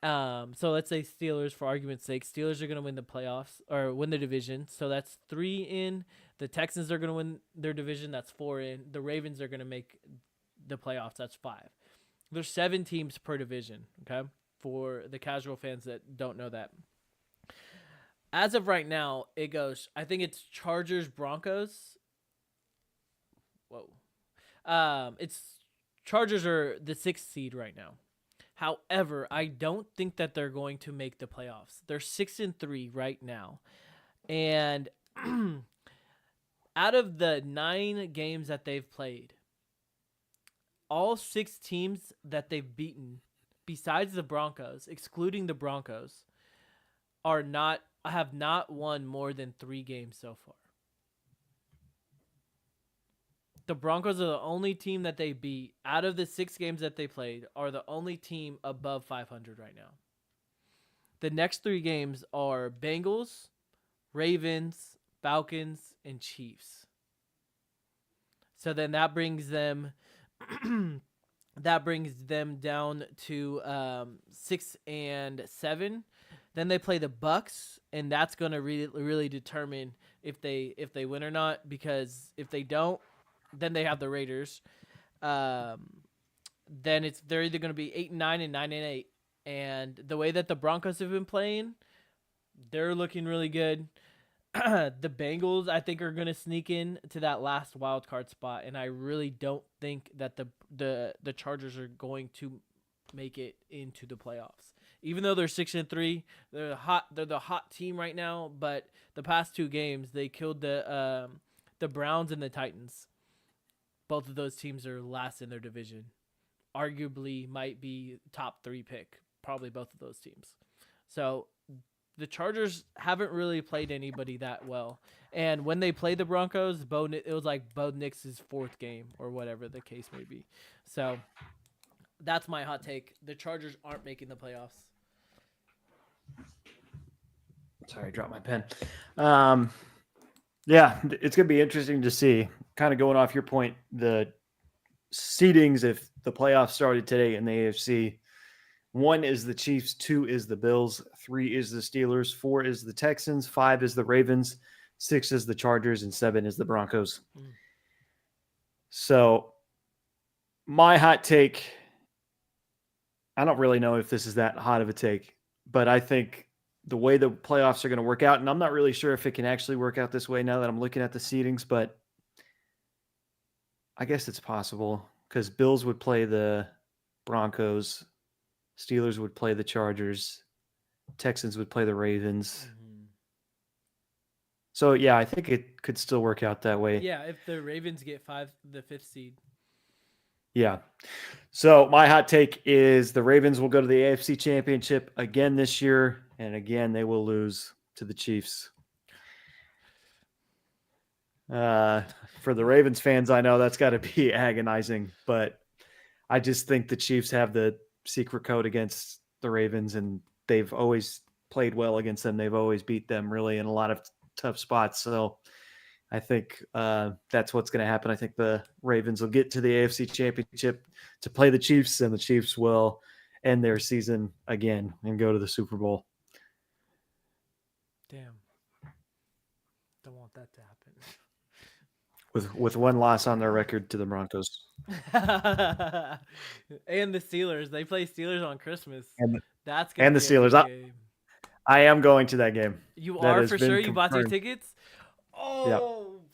So let's say Steelers, for argument's sake, Steelers are going to win the playoffs or win the division. So that's 3 in. The Texans are going to win their division. That's 4 in. The Ravens are going to make the playoffs. That's 5. There's 7 teams per division. Okay. For the casual fans that don't know that. As of right now, it goes, I think it's Chargers, Broncos. Whoa. It's Chargers are the 6th seed right now. However, I don't think that they're going to make the playoffs. They're 6-3 right now. And out of the 9 games that they've played, all 6 teams that they've beaten, besides the Broncos, excluding the Broncos, have not won more than 3 games so far. The Broncos are the only team that they beat out of the 6 games that they played, are the only team above 500 right now. The next 3 games are Bengals, Ravens, Falcons, and Chiefs. So then that brings them down to 6-7. Then they play the Bucks, and that's going to really determine if they win or not, because if they don't, then they have the Raiders. Um, then they're either going to be 8-9 and 9-8. And the way that the Broncos have been playing, they're looking really good. The Bengals, I think, are going to sneak in to that last wild card spot, and I really don't think that the Chargers are going to make it into the playoffs. Even though they're 6-3, they're hot. They're the hot team right now. But the past 2 games, they killed the Browns and the Titans. Both of those teams are last in their division. Arguably, might be top 3 pick. Probably both of those teams. So the Chargers haven't really played anybody that well. And when they played the Broncos, it was like Bo Nix's 4th game or whatever the case may be. So that's my hot take. The Chargers aren't making the playoffs. Sorry, I dropped my pen. Yeah, it's going to be interesting to see. Kind of going off your point, the seedings, if the playoffs started today in the AFC, 1 is the Chiefs, 2 is the Bills, 3 is the Steelers, 4 is the Texans, 5 is the Ravens, 6 is the Chargers, and 7 is the Broncos. So my hot take, I don't really know if this is that hot of a take, but I think the way the playoffs are going to work out, and I'm not really sure if it can actually work out this way now that I'm looking at the seedings, but I guess it's possible because Bills would play the Broncos, Steelers would play the Chargers, Texans would play the Ravens. Mm-hmm. So, yeah, I think it could still work out that way. Yeah, if the Ravens get the 5th seed. Yeah. So my hot take is the Ravens will go to the AFC Championship again this year, and again they will lose to the Chiefs. For the Ravens fans, I know that's got to be agonizing, but I just think the Chiefs have the secret code against the Ravens, and they've always played well against them. They've always beat them really in a lot of tough spots. So I think that's what's going to happen. I think the Ravens will get to the AFC Championship to play the Chiefs, and the Chiefs will end their season again and go to the Super Bowl. Damn. Don't want that to happen. With 1 loss on their record to the Broncos. And the Steelers. They play Steelers on Christmas. That's and the Steelers. I am going to that game. You are for sure? You bought your confirmed. tickets? Oh, yep.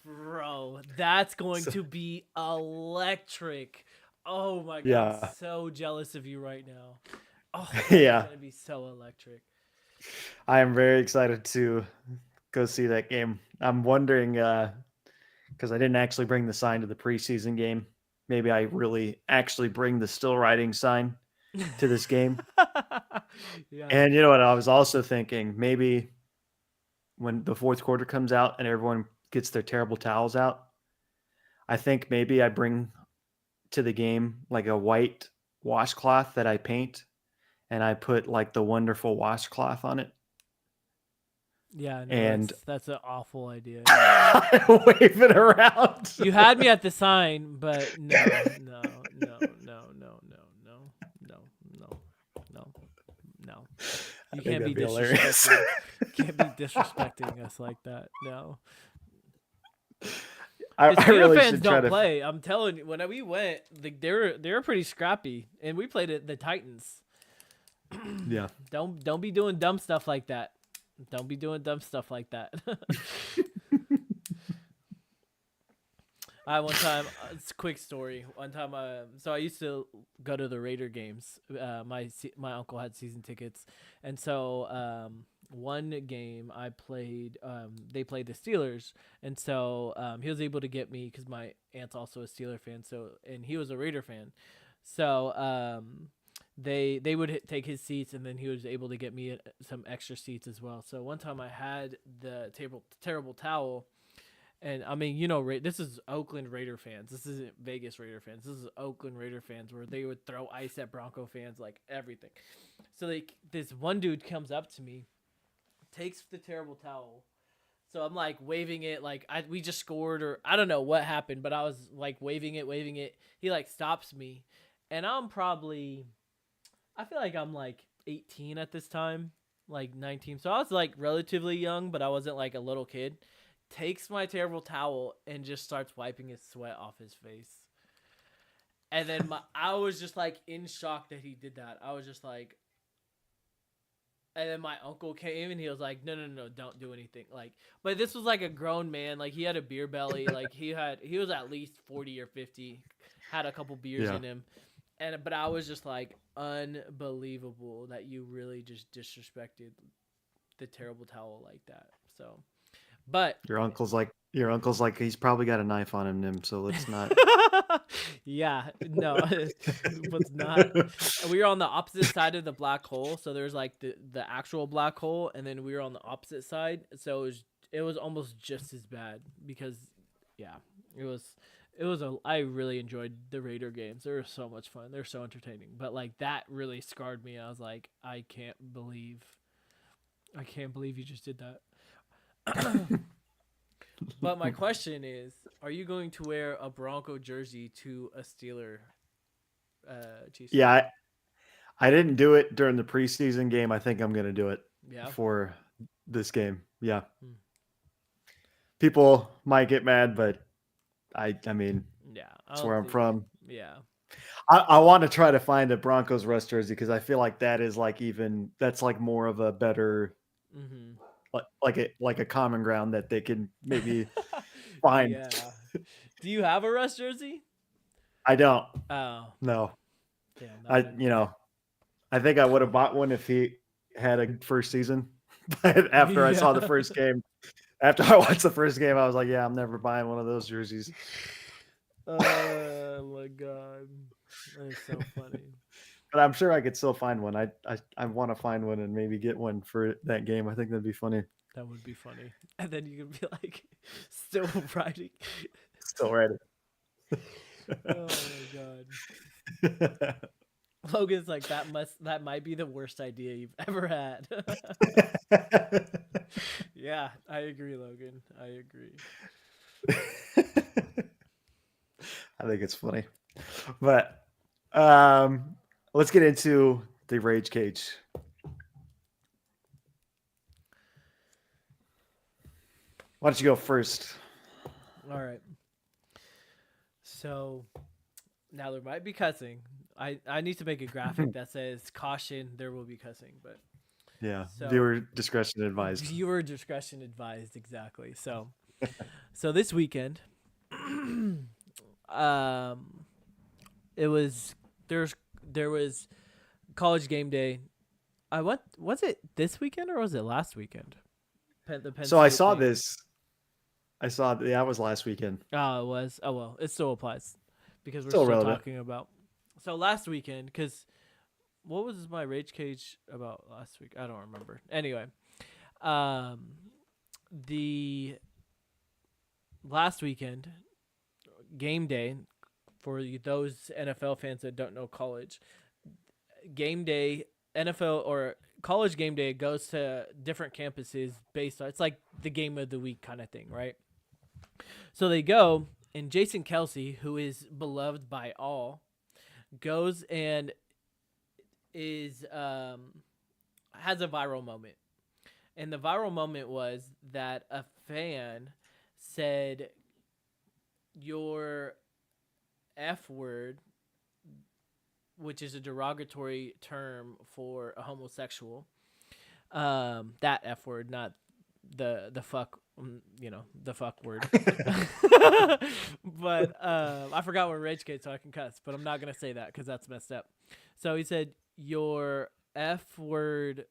Bro. That's going to be electric. Oh, my God. Yeah. I'm so jealous of you right now. Oh, yeah. It's going to be so electric. I am very excited to go see that game. I'm wondering, because I didn't actually bring the sign to the preseason game. Maybe I really actually bring the still riding sign to this game. Yeah. And you know what? I was also thinking maybe when the 4th quarter comes out and everyone gets their terrible towels out, I think maybe I bring to the game like a white washcloth that I paint, and I put like the wonderful washcloth on it. Yeah, no, and that's an awful idea. Wave it around. You had me at the sign, but no. You can't be disrespecting. Can't be disrespecting us like that. No. I really fans don't play. I'm telling you, when we went, they were pretty scrappy, and we played at the Titans. Yeah. Don't be doing dumb stuff like that. Don't be doing dumb stuff like that. One time, it's a quick story. One time, so I used to go to the Raider games. My uncle had season tickets, and so one game I played, they played the Steelers, and so he was able to get me because my aunt's also a Steeler fan. So and he was a Raider fan, so they would take his seats, and then he was able to get me some extra seats as well. So one time I had the terrible towel. And I mean, you know, this is Oakland Raider fans. This isn't Vegas Raider fans. This is Oakland Raider fans where they would throw ice at Bronco fans, like everything. So this one dude comes up to me, takes the terrible towel. So I'm like waving it, like we just scored, or I don't know what happened, but I was like waving it. He like stops me, and I feel like I'm like 18 at this time, like 19. So I was like relatively young, but I wasn't like a little kid. takes my terrible towel and just starts wiping his sweat off his face. And then I was just like in shock that he did that. I was just like, and then my uncle came and he was like, no, don't do anything. Like, but this was like a grown man. Like, he had a beer belly. Like, he was at least 40 or 50, had a couple beers in him. But I was just like, unbelievable that you really just disrespected the terrible towel like that. So, but Your uncle's like he's probably got a knife on him, Nim. So let's not. yeah, no, it was not. We were on the opposite side of the black hole, so there's like the actual black hole, and then we were on the opposite side, so it was almost just as bad because, yeah, it was. I really enjoyed the Raider games. They were so much fun. They're so entertaining. But like that really scarred me. I was like, I can't believe you just did that. But my question is, are you going to wear a Bronco jersey to a Steeler Chiefs? Yeah, I didn't do it during the preseason game. I think I'm going to do it for this game. Yeah. People might get mad, but I mean, yeah, that's where I'm from. Yeah. I want to try to find a Broncos rust jersey because I feel like that is like that's like more of a better, like a common ground that they can maybe find. Yeah. Do you have a rust jersey? I don't. Oh. No. Damn, I think I would have bought one if he had a first season. But after I saw the first game, after I watched the first game, I was like, yeah, I'm never buying one of those jerseys. Oh my god. That is so funny. But I'm sure I could still find one. I want to find one and maybe get one for that game. I think that'd be funny. That would be funny. And then you could be like, still writing. Still writing. Oh my god. Logan's like, that might be the worst idea you've ever had. Yeah, I agree, Logan. I agree. I think it's funny. But let's get into the Rage Cage. Why don't you go first? All right. So now there might be cussing. I need to make a graphic that says caution, there will be cussing, but yeah, viewer discretion advised. Viewer discretion advised, exactly. So this weekend, it was there was college game day. Was it this weekend or was it last weekend? So I saw this. I saw that was last weekend. Oh, it was. Oh well, it still applies because we're still talking about. So last weekend, because what was my Rage Cage about last week? I don't remember. Anyway, the last weekend game day for those NFL fans that don't know college game day, NFL or college game day goes to different campuses based on, it's like the game of the week kind of thing, right? So they go, and Jason Kelce, who is beloved by all, goes and is has a viral moment. And the viral moment was that a fan said your F word, which is a derogatory term for a homosexual. That F word, not the fuck, the fuck word. But I forgot what Rage Kid, so I can cuss, but I'm not going to say that because that's messed up. So he said, your F word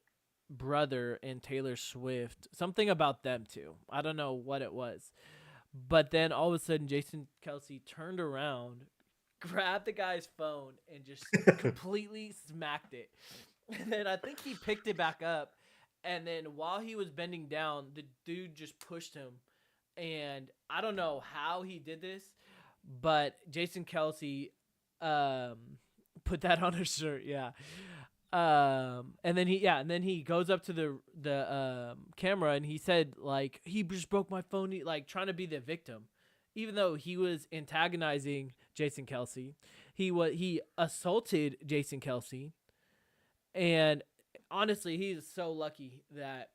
brother and Taylor Swift, something about them too. I don't know what it was. But then all of a sudden, Jason Kelce turned around, grabbed the guy's phone, and just completely smacked it. And then I think he picked it back up. And then while he was bending down, the dude just pushed him. And I don't know how he did this, but Jason Kelce put that on his shirt. Yeah. And then he goes up to the camera and he said, like, he just broke my phone, like trying to be the victim, even though he was antagonizing Jason Kelce. He assaulted Jason Kelce, and honestly, he is so lucky that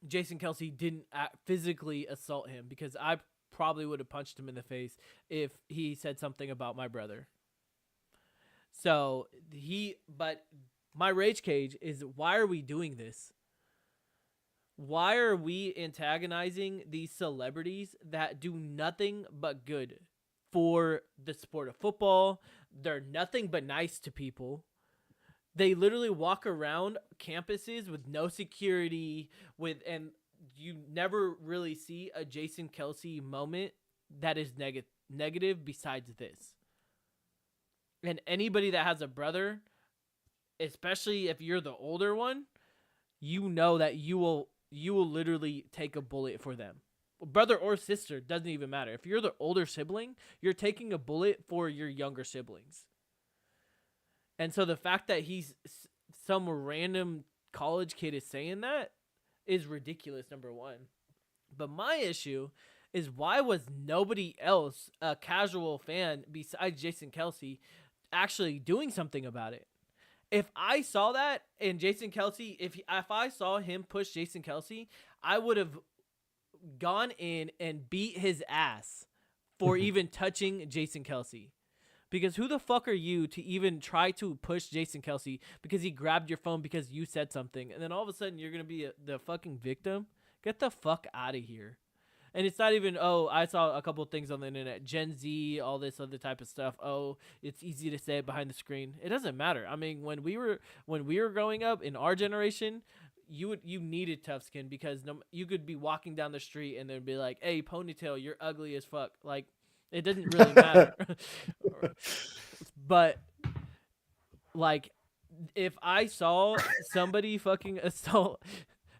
Jason Kelsey didn't physically assault him, because I probably would have punched him in the face if he said something about my brother. So but my rage cage is, why are we doing this? Why are we antagonizing these celebrities that do nothing but good for the sport of football? They're nothing but nice to people. They literally walk around campuses with no security, and you never really see a Jason Kelsey moment that is negative besides this. And anybody that has a brother, especially if you're the older one, you know that you will literally take a bullet for them. Brother or sister, doesn't even matter. If you're the older sibling, you're taking a bullet for your younger siblings. And so the fact that he's some random college kid is saying that is ridiculous, number one. But my issue is, why was nobody else, a casual fan besides Jason Kelsey, actually doing something about it? If I saw that, and Jason Kelsey, if I saw him push Jason Kelsey, I would have gone in and beat his ass for even touching Jason Kelsey. Because who the fuck are you to even try to push Jason Kelsey because he grabbed your phone because you said something, and then all of a sudden you're going to be the fucking victim? Get the fuck out of here. And it's not even, oh, I saw a couple of things on the internet, Gen Z, all this other type of stuff. Oh, it's easy to say it behind the screen. It doesn't matter. I mean, when we were growing up in our generation, you needed tough skin, because you could be walking down the street and they'd be like, "Hey, ponytail, you're ugly as fuck." Like, it didn't really matter. But like, if I saw somebody fucking assault,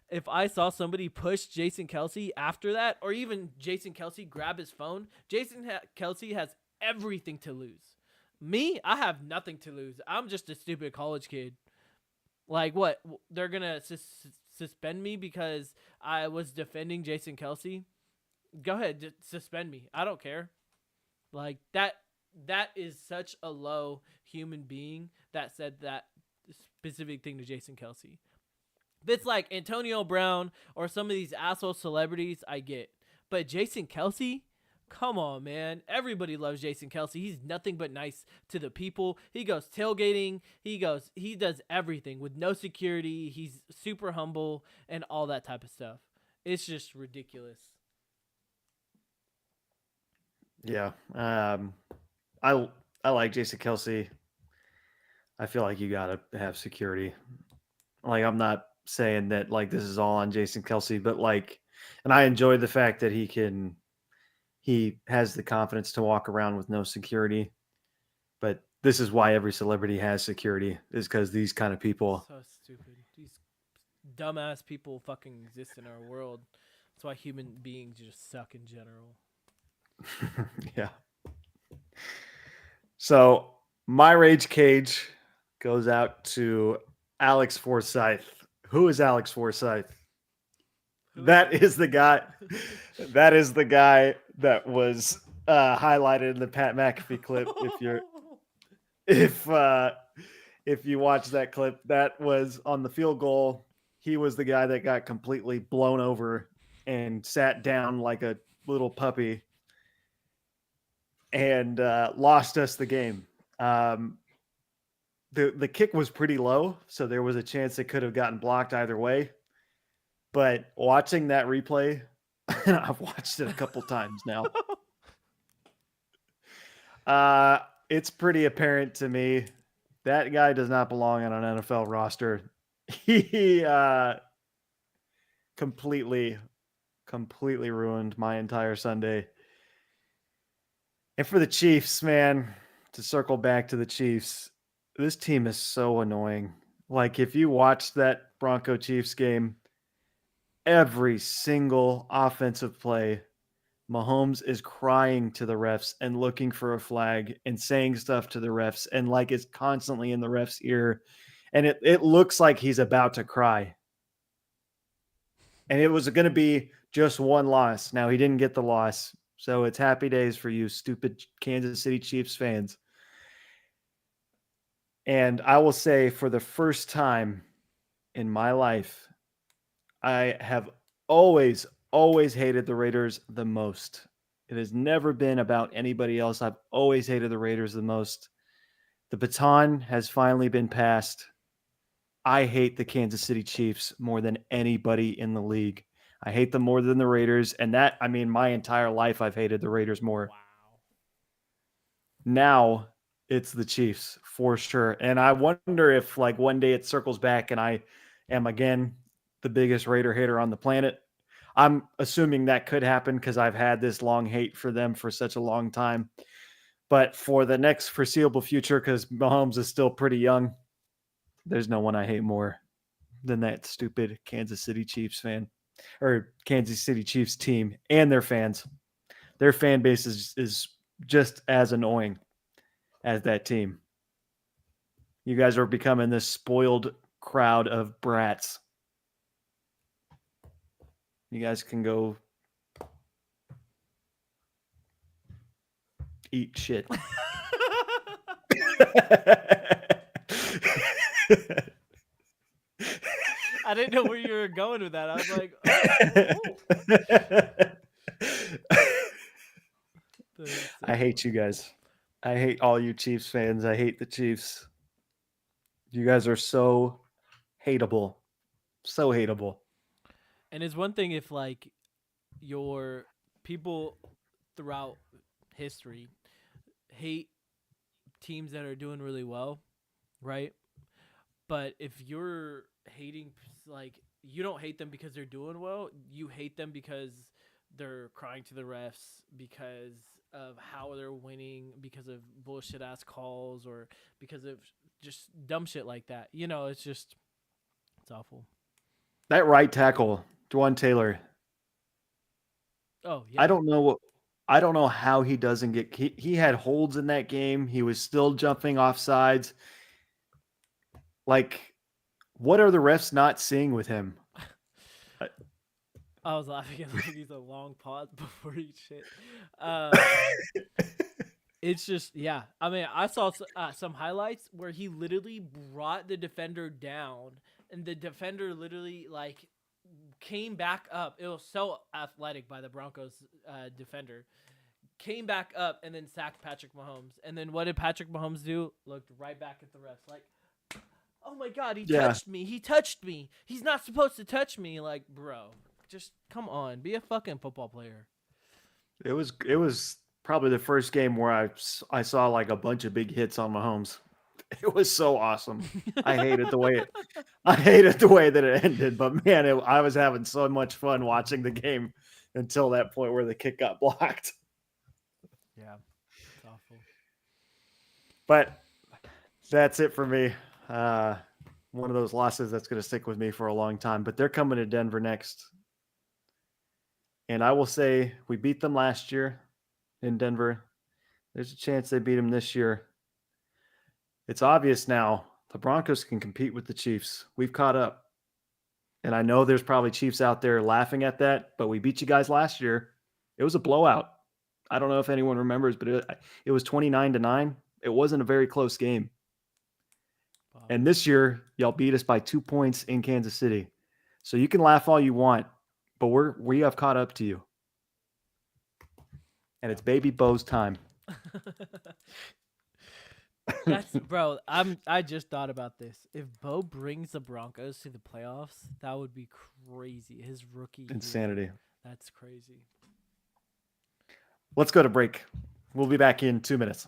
if I saw somebody push Jason Kelsey after that, or even Jason Kelsey grab his phone, Kelsey has everything to lose. Me, I have nothing to lose. I'm just a stupid college kid. Like, what? They're going to suspend me because I was defending Jason Kelsey? Go ahead, suspend me. I don't care. Like, that is such a low human being that said that specific thing to Jason Kelsey. If it's like Antonio Brown or some of these asshole celebrities, I get. But Jason Kelsey? Come on, man. Everybody loves Jason Kelsey. He's nothing but nice to the people. He goes tailgating. He does everything with no security. He's super humble and all that type of stuff. It's just ridiculous. Yeah. I like Jason Kelsey. I feel like you gotta have security. Like, I'm not saying that like this is all on Jason Kelsey, but like, and I enjoy the fact that he has the confidence to walk around with no security. But this is why every celebrity has security, is because these kind of people. So stupid. These dumbass people fucking exist in our world. That's why human beings just suck in general. Yeah. So my rage cage goes out to Alex Forsyth. Who is Alex Forsyth? That is the guy. That is the guy that was highlighted in the Pat McAfee clip. If you watch that clip, that was on the field goal. He was the guy that got completely blown over and sat down like a little puppy and lost us the game. The kick was pretty low, so there was a chance it could have gotten blocked either way. But watching that replay, I've watched it a couple times now. It's pretty apparent to me that guy does not belong on an NFL roster. He completely ruined my entire Sunday. And for the Chiefs, man, to circle back to the Chiefs, this team is so annoying. Like, if you watch that Bronco Chiefs game, every single offensive play, Mahomes is crying to the refs and looking for a flag and saying stuff to the refs, and like it's constantly in the ref's ear. And it looks like he's about to cry. And it was going to be just one loss. Now, he didn't get the loss. So it's happy days for you stupid Kansas City Chiefs fans. And I will say, for the first time in my life, I have always, always hated the Raiders the most. It has never been about anybody else. I've always hated the Raiders the most. The baton has finally been passed. I hate the Kansas City Chiefs more than anybody in the league. I hate them more than the Raiders. And that, I mean, my entire life, I've hated the Raiders more. Wow. Now it's the Chiefs for sure. And I wonder if, like, one day it circles back and I am again the biggest Raider hater on the planet. I'm assuming that could happen because I've had this long hate for them for such a long time. But for the next foreseeable future, because Mahomes is still pretty young, there's no one I hate more than that stupid Kansas City Chiefs fan or Kansas City Chiefs team and their fans. Their fan base is just as annoying as that team. You guys are becoming this spoiled crowd of brats. You guys can go eat shit. I didn't know where you were going with that. I was like, oh. I hate you guys. I hate all you Chiefs fans. I hate the Chiefs. You guys are so hateable. So hateable. And it's one thing if like your people throughout history hate teams that are doing really well, right? But if you're hating, like, you don't hate them because they're doing well, you hate them because they're crying to the refs, because of how they're winning, because of bullshit ass calls, or because of just dumb shit like that. You know, it's awful. That right tackle, Dwan Taylor. Oh yeah. I don't know how he doesn't get. He had holds in that game. He was still jumping off sides. Like, what are the refs not seeing with him? I was laughing at like he's a long pause before each shit. It's just, yeah. I mean, I saw some highlights where he literally brought the defender down, and the defender literally like came back up. It was so athletic by the Broncos defender. Came back up and then sacked Patrick Mahomes. And then what did Patrick Mahomes do? Looked right back at the refs like, oh my God, he touched me. He touched me. He's not supposed to touch me. Like, bro, just come on. Be a fucking football player. It was probably the first game where I saw like a bunch of big hits on Mahomes. It was so awesome. I hated the way that it ended, but man, I was having so much fun watching the game until that point where the kick got blocked. Yeah, it's awful. But that's it for me. One of those losses that's going to stick with me for a long time. But they're coming to Denver next. And I will say we beat them last year in Denver. There's a chance they beat them this year. It's obvious now the Broncos can compete with the Chiefs. We've caught up. And I know there's probably Chiefs out there laughing at that, but we beat you guys last year. It was a blowout. I don't know if anyone remembers, but it was 29-9. It wasn't a very close game. Wow. And this year, y'all beat us by 2 points in Kansas City. So you can laugh all you want, but we have caught up to you. And it's Baby Bo's time. Bro, I just thought about this. If Bo brings the Broncos to the playoffs, that would be crazy. His rookie insanity. Year. That's crazy. Let's go to break. We'll be back in 2 minutes.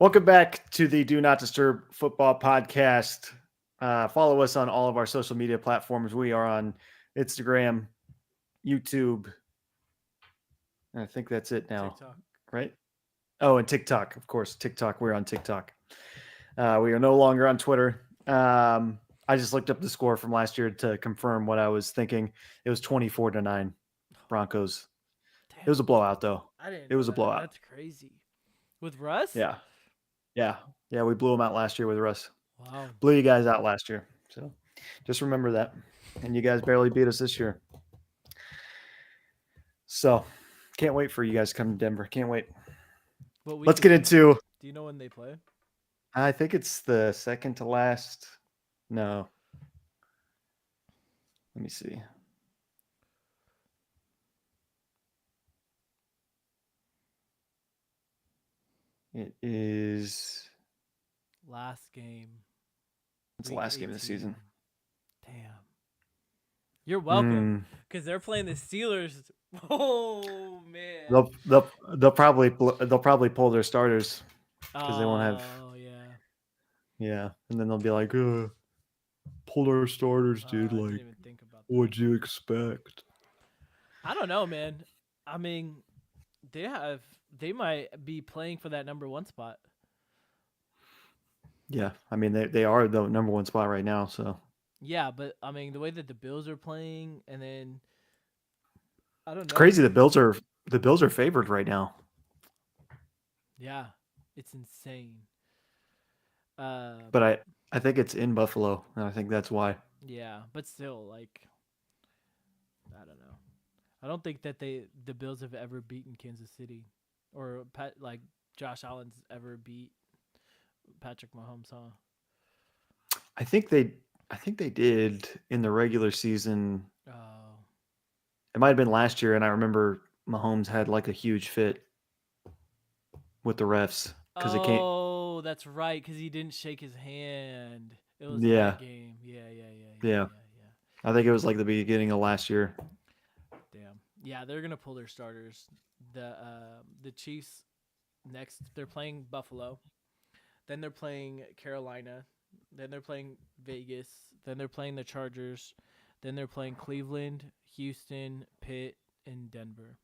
Welcome back to the Do Not Disturb Football Podcast. Follow us on all of our social media platforms. We are on Instagram, YouTube. I think that's it now, TikTok. right? Oh, and TikTok, of course. TikTok. We're on TikTok. We are no longer on Twitter. I just looked up the score from last year to confirm what I was thinking. It was 24-9 Broncos. Damn, It was a blowout, though. I didn't It know was a that. blowout. That's crazy. With Russ? Yeah. Yeah. Yeah. We blew them out last year with Russ. Wow. Blew you guys out last year. So just remember that. And you guys barely beat us this year. So can't wait for you guys to come to Denver. Can't wait. What week Let's is get it? into, Do you know when they play? I think it's the second to last. No. Let me see. It is. Last game. It's the week last game of the 18. season. Damn. You're welcome. Mm, Because they're playing the Steelers. Oh man. they'll probably pull their starters. 'cause they won't have- Oh yeah. Yeah, and then they'll be like, pulled our starters, I dude. didn't Like, even think about that. what'd you expect? I don't know, man. I mean, they might be playing for that number 1 spot. Yeah, I mean they are the number one spot right now. So Yeah, but I mean the way that the Bills are playing, and then I don't it's know. crazy. The Bills are favored right now. Yeah, it's insane. But I think it's in Buffalo, and I think that's why. Yeah, but still, like, I don't know. I don't think that the Bills have ever beaten Kansas City, or like Josh Allen's ever beat Patrick Mahomes, huh? I think they did in the regular season. Oh, It might have been last year, and I remember Mahomes had like a huge fit with the refs because it can't. oh, that's right. Because he didn't shake his hand. It was Yeah, that game. Yeah. yeah. I think it was like the beginning of last year. Damn. Yeah, they're gonna pull their starters. The Chiefs next. They're playing Buffalo. Then they're playing Carolina. Then they're playing Vegas. Then they're playing the Chargers. Then they're playing Cleveland, Houston, Pitt, and Denver.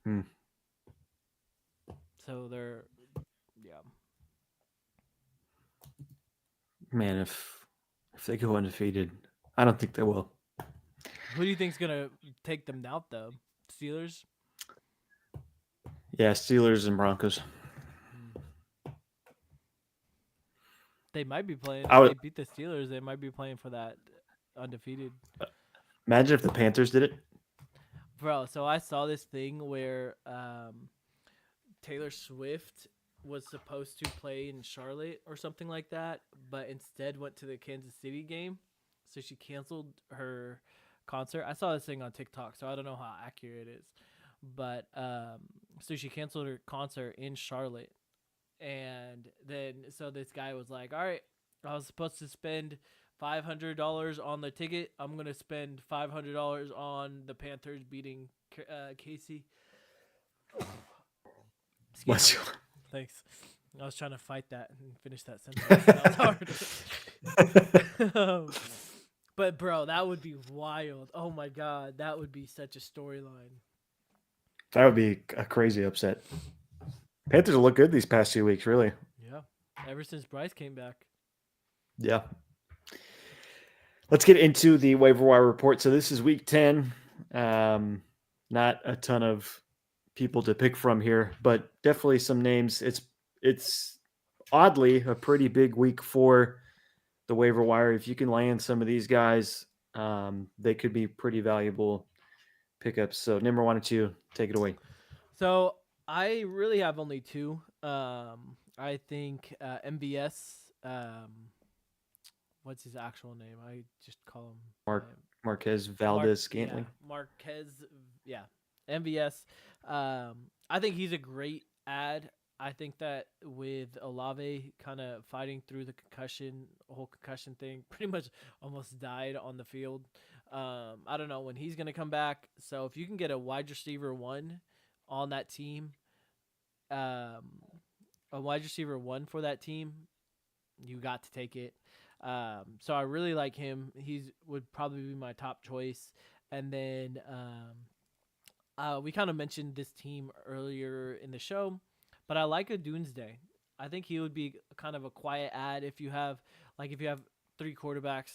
Hmm. So they're, yeah. Man, if they go undefeated, I don't think they will. Who do you think's gonna take them out though? Steelers. Yeah, Steelers and Broncos. They might be playing. I If would they beat the Steelers, they might be playing for that undefeated. imagine if the Panthers did it. Bro, so I saw this thing where Taylor Swift was supposed to play in Charlotte or something like that, but instead went to the Kansas City game. So she canceled her concert. I saw this thing on TikTok, so I don't know how accurate it is. But so she canceled her concert in Charlotte. And then so this guy was like, "All right, I was supposed to spend $500 on the ticket. I'm gonna spend $500 on the Panthers beating Casey." Bless Excuse you. me. Thanks. I was trying to fight that and finish that sentence. That was hard. But bro, that would be wild. Oh my god, that would be such a storyline. That would be a crazy upset. Panthers look good these past 2 weeks, really. Yeah. Ever since Bryce came back. Yeah. Let's get into the waiver wire report. So this is week 10. Not a ton of people to pick from here, but definitely some names. It's oddly a pretty big week for the waiver wire. If you can land some of these guys, they could be pretty valuable pickups. So Nimmer, why don't you take it away? So I really have only two. I think MVS. What's his actual name? I just call him Marquez Valdez-Scantling. Yeah, Marquez. Yeah, MVS. I think he's a great ad. I think that with Olave kind of fighting through the whole concussion thing, pretty much almost died on the field. I don't know when he's gonna come back. So if you can get a wide receiver 1 on that team, a wide receiver one for that team, you got to take it. So I really like him. He's would probably be my top choice. And then we kind of mentioned this team earlier in the show, but I like a Doomsday. I think he would be kind of a quiet ad if you have three quarterbacks,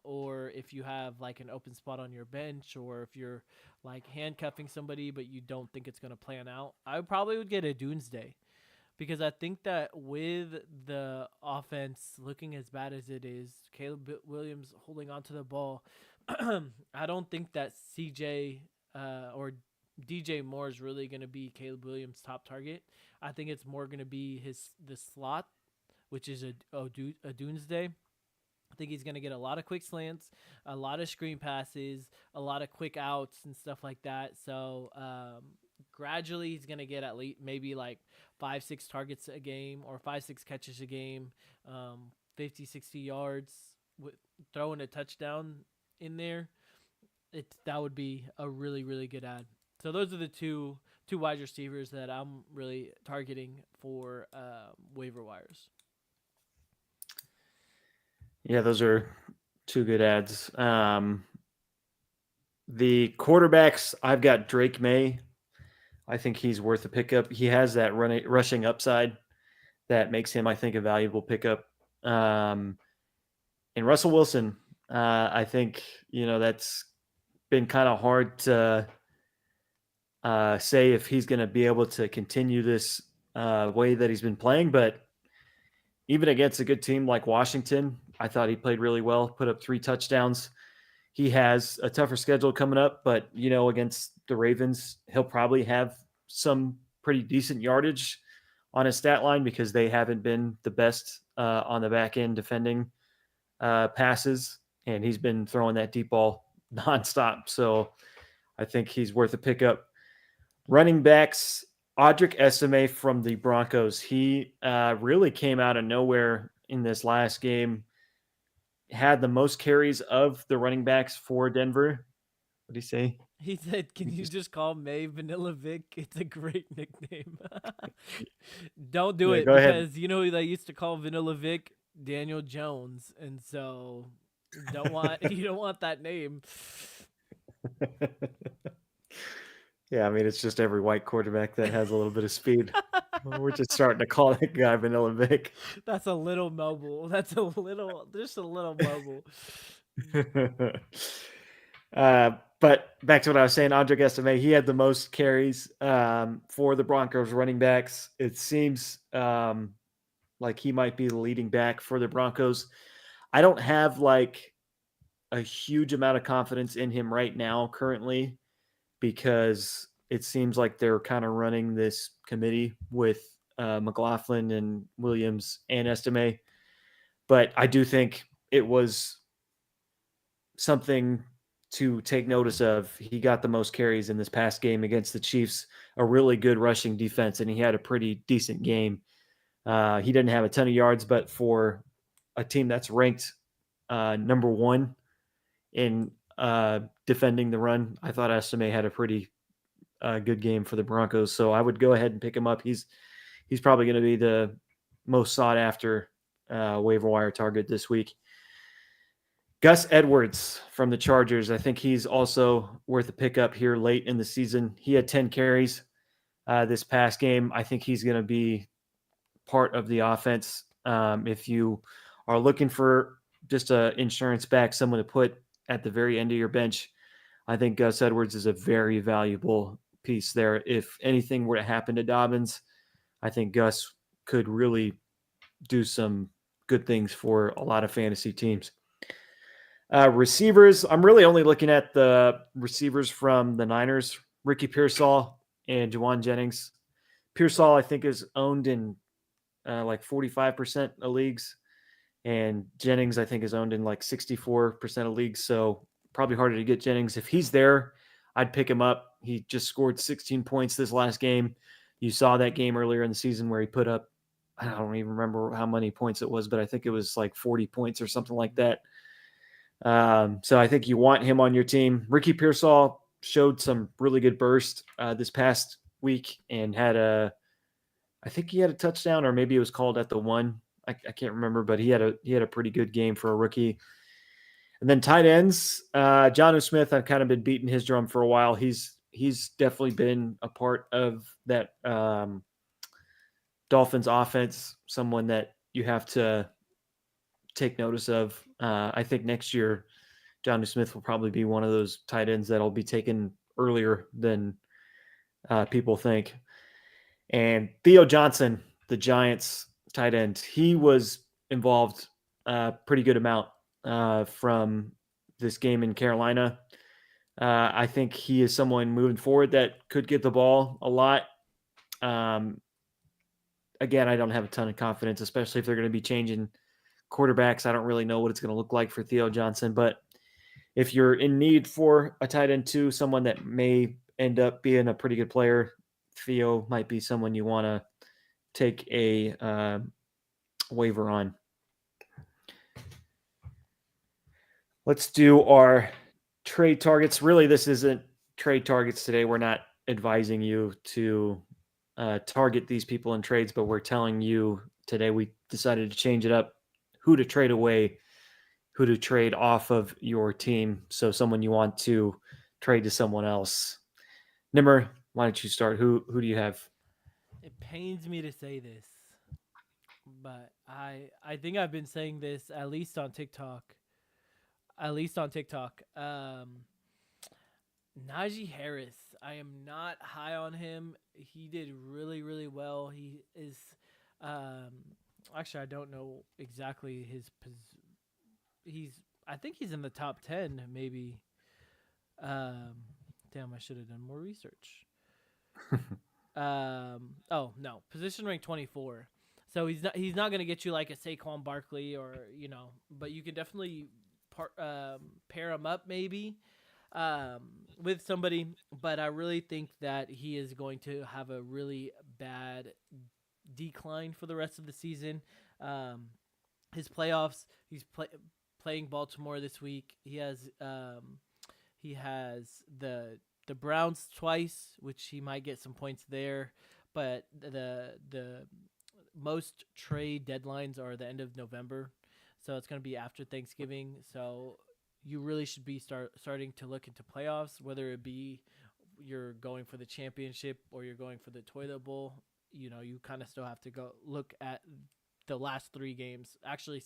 or if you have like an open spot on your bench, or if you're like handcuffing somebody but you don't think it's gonna plan out. I probably would get a Doomsday because I think that with the offense looking as bad as it is, Caleb Williams holding onto the ball, I don't think that CJ or DJ Moore is really going to be Caleb Williams' top target. I think it's more going to be the slot, which is a Doomsday. I think he's going to get a lot of quick slants, a lot of screen passes, a lot of quick outs and stuff like that. So gradually he's going to get at least maybe like 5-6 targets a game or 5-6 catches a game, 50-60 yards with throwing a touchdown in there. That would be a really really good ad. So those are the two wide receivers that I'm really targeting for waiver wires. Yeah, those are two good ads. The quarterbacks, I've got Drake May. I think he's worth a pickup. He has that rushing upside that makes him, I think, a valuable pickup. And Russell Wilson, I think, that's been kind of hard to say if he's going to be able to continue this way that he's been playing. But even against a good team like Washington, I thought he played really well, put up 3 touchdowns. He has a tougher schedule coming up, but, against the Ravens, he'll probably have some pretty decent yardage on his stat line because they haven't been the best on the back end defending passes, and he's been throwing that deep ball nonstop. So I think he's worth a pickup. Running backs, Audric Estime from the Broncos. He really came out of nowhere in this last game. Had the most carries of the running backs for Denver. What did he say? He said, "Can you just call May Vanilla Vic? It's a great nickname." Don't do it go ahead. because you know who they used to call Vanilla Vic? Daniel Jones, and so you don't want that name. Yeah, I mean, it's just every white quarterback that has a little bit of speed. We're just starting to call that guy Vanilla Vic. That's a little mobile. Just a little mobile. But back to what I was saying, Audric Estime, he had the most carries for the Broncos running backs. It seems like he might be the leading back for the Broncos. I don't have like a huge amount of confidence in him right now currently because it seems like they're kind of running this committee with McLaughlin and Williams and Estime. But I do think it was something to take notice of. He got the most carries in this past game against the Chiefs, a really good rushing defense, and he had a pretty decent game. He didn't have a ton of yards, but for a team that's ranked number 1 in defending the run, I thought Estime had a pretty good game for the Broncos. So I would go ahead and pick him up. He's probably going to be the most sought after waiver wire target this week. Gus Edwards from the Chargers. I think he's also worth a pickup here late in the season. He had 10 carries this past game. I think he's going to be part of the offense. If you are looking for just an insurance back, someone to put at the very end of your bench, I think Gus Edwards is a very valuable piece there. If anything were to happen to Dobbins, I think Gus could really do some good things for a lot of fantasy teams. Receivers, I'm really only looking at the receivers from the Niners, Ricky Pearsall and Juwan Jennings. Pearsall, I think, is owned in like 45% of leagues, and Jennings, I think, is owned in like 64% of leagues, so probably harder to get Jennings. If he's there, I'd pick him up. He just scored 16 points this last game. You saw that game earlier in the season where he put up, I don't even remember how many points it was, but I think it was like 40 points or something like that. So I think you want him on your team. Ricky Pearsall showed some really good burst this past week and had a I think he had a touchdown, or maybe it was called at the one. I can't remember, but he had a pretty good game for a rookie. And then tight ends, Jonnu Smith. I've kind of been beating his drum for a while. He's definitely been a part of that Dolphins offense. Someone that you have to take notice of. I think next year, Jonnu Smith will probably be one of those tight ends that'll be taken earlier than people think. And Theo Johnson, the Giants tight end, he was involved a pretty good amount from this game in Carolina. I think he is someone moving forward that could get the ball a lot. Again, I don't have a ton of confidence, especially if they're going to be changing quarterbacks. I don't really know what it's going to look like for Theo Johnson, but if you're in need for a tight end too, someone that may end up being a pretty good player, Theo might be someone you want to take a waiver on. Let's do our trade targets. Really, this isn't trade targets today. We're not advising you to target these people in trades, but we're telling you today we decided to change it up, who to trade away, who to trade off of your team. So someone you want to trade to someone else. Nimmer, why don't you start? Who do you have? It pains me to say this, but I think I've been saying this at least on TikTok. At least on TikTok. Najee Harris. I am not high on him. He did really, really well. He is actually I don't know exactly he's I think he's in the top 10 maybe. Damn, I should have done more research. Oh no, position rank 24. So he's not gonna get you like a Saquon Barkley or but you can definitely pair him up maybe with somebody. But I really think that he is going to have a really bad decline for the rest of the season. His playoffs, playing Baltimore this week. He has the Browns twice, which he might get some points there. But the most trade deadlines are the end of November, so it's going to be after Thanksgiving. So you really should be starting to look into playoffs, whether it be you're going for the championship or you're going for the toilet bowl. You kind of still have to go look at the last 3 games, actually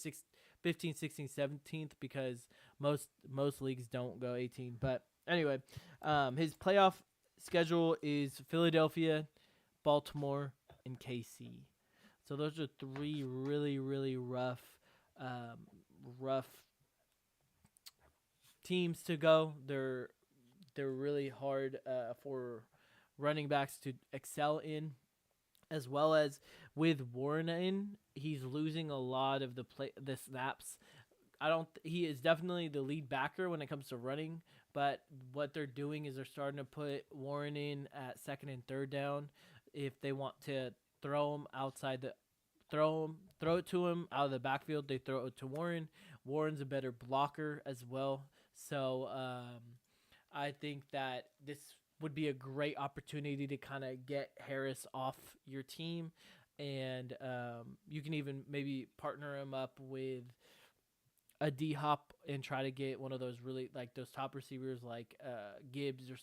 15, 16, 17th, because most leagues don't go 18. But anyway, his playoff schedule is Philadelphia, Baltimore, and KC. So those are 3 really, really rough teams to go. They're really hard for running backs to excel in, as well as with Warren in, he's losing a lot of the snaps. He is definitely the lead backer when it comes to running, but what they're doing is they're starting to put Warren in at second and third down. If they want to throw it to him out of the backfield, they throw it to Warren. Warren's a better blocker as well. So I think that this would be a great opportunity to kind of get Harris off your team, and you can even maybe partner him up with a D Hop and try to get one of those really like those top receivers like Gibbs or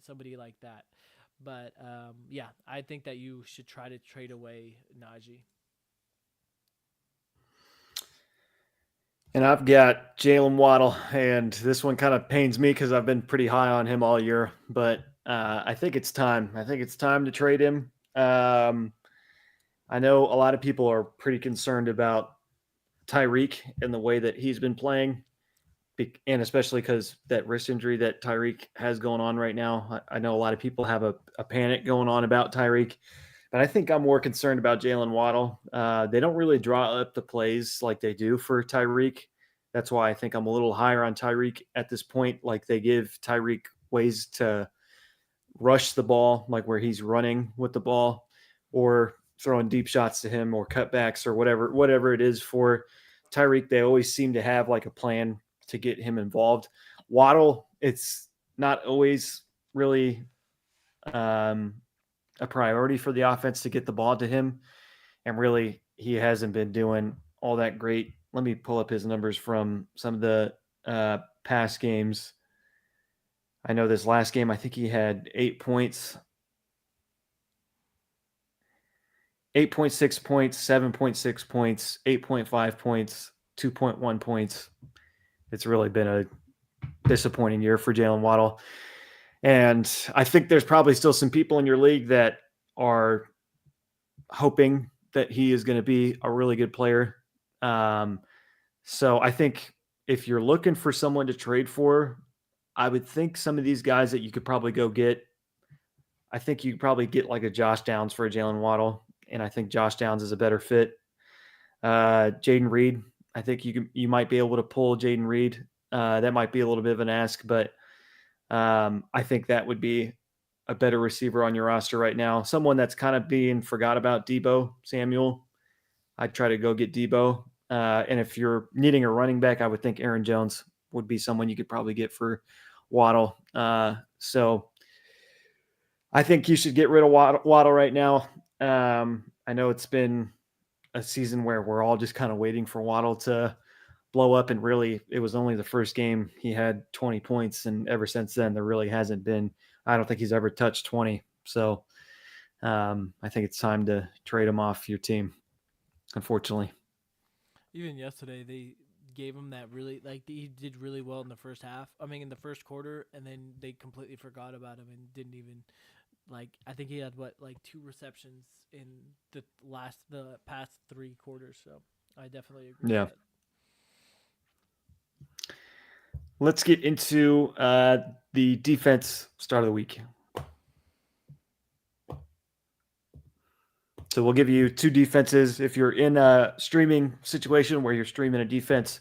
somebody like that. But yeah, I think that you should try to trade away Najee. And I've got Jalen Waddle, and this one kind of pains me because I've been pretty high on him all year. But I think it's time. I think it's time to trade him. I know a lot of people are pretty concerned about Tyreek and the way that he's been playing, and especially because that wrist injury that Tyreek has going on right now. I know a lot of people have a panic going on about Tyreek, but I think I'm more concerned about Jalen Waddle. They don't really draw up the plays like they do for Tyreek. That's why I think I'm a little higher on Tyreek at this point. Like they give Tyreek ways to rush the ball, like where he's running with the ball, or throwing deep shots to him, or cutbacks, or whatever it is for Tyreek. They always seem to have like a plan to get him involved. Waddle, it's not always really a priority for the offense to get the ball to him. And really, he hasn't been doing all that great. Let me pull up his numbers from some of the past games. I know this last game, I think he had 8 points, 8.6 points, 7.6 points, 8.5 points, 2.1 points. It's really been a disappointing year for Jalen Waddle. And I think there's probably still some people in your league that are hoping that he is going to be a really good player. So I think if you're looking for someone to trade for, I would think some of these guys that you could probably go get. I think you could probably get like a Josh Downs for a Jalen Waddle, and I think Josh Downs is a better fit. Jaden Reed, I think you might be able to pull Jaden Reed. That might be a little bit of an ask, but I think that would be a better receiver on your roster right now. Someone that's kind of being forgot about, Deebo Samuel. I'd try to go get Deebo. And if you're needing a running back, I would think Aaron Jones would be someone you could probably get for Waddle. So I think you should get rid of Waddle right now. I know it's been a season where we're all just kind of waiting for Waddle to blow up, and really it was only the first game he had 20 points, and ever since then there really hasn't been. I don't think he's ever touched 20. So I think it's time to trade him off your team, unfortunately. Even yesterday, they gave him that really like he did really well in the first half. I mean, in the first quarter, and then they completely forgot about him and didn't even like. I think he had what like 2 receptions in the past 3 quarters. So I definitely agree with Yeah. that. Let's get into the defense start of the week. So we'll give you 2 defenses. If you're in a streaming situation where you're streaming a defense,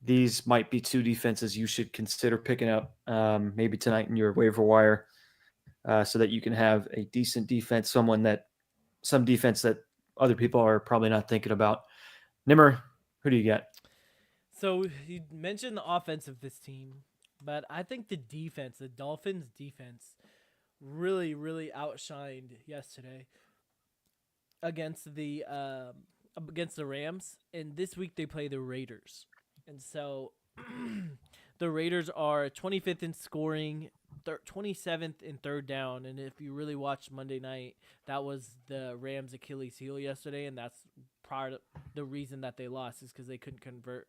these might be 2 defenses you should consider picking up maybe tonight in your waiver wire, so that you can have a decent defense, some defense that other people are probably not thinking about. Nimmer, who do you got? So you mentioned the offense of this team, but I think the Dolphins defense, really, really outshined yesterday against the Rams, and this week they play the Raiders, and so the Raiders are 25th in scoring, 27th in third down, and if you really watched Monday night, that was the Rams' Achilles heel yesterday, and that's part of the reason that they lost is because they couldn't convert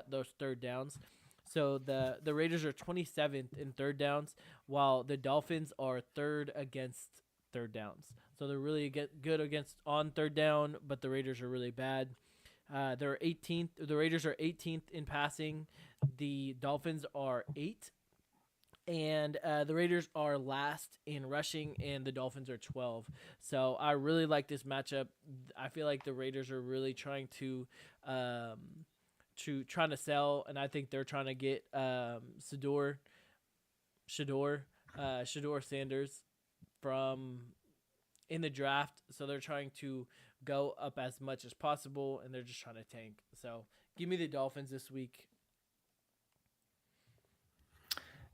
those third downs. So the Raiders are 27th in third downs, while the Dolphins are third against third downs. So they're really good against on third down, but the Raiders are really bad. They're 18th. The Raiders are 18th in passing. The Dolphins are 8th, and the Raiders are last in rushing, and the Dolphins are 12. So I really like this matchup. I feel like the Raiders are really trying to sell, and I think they're trying to get Shador Sanders from in the draft. So they're trying to go up as much as possible, and they're just trying to tank. So give me the Dolphins this week.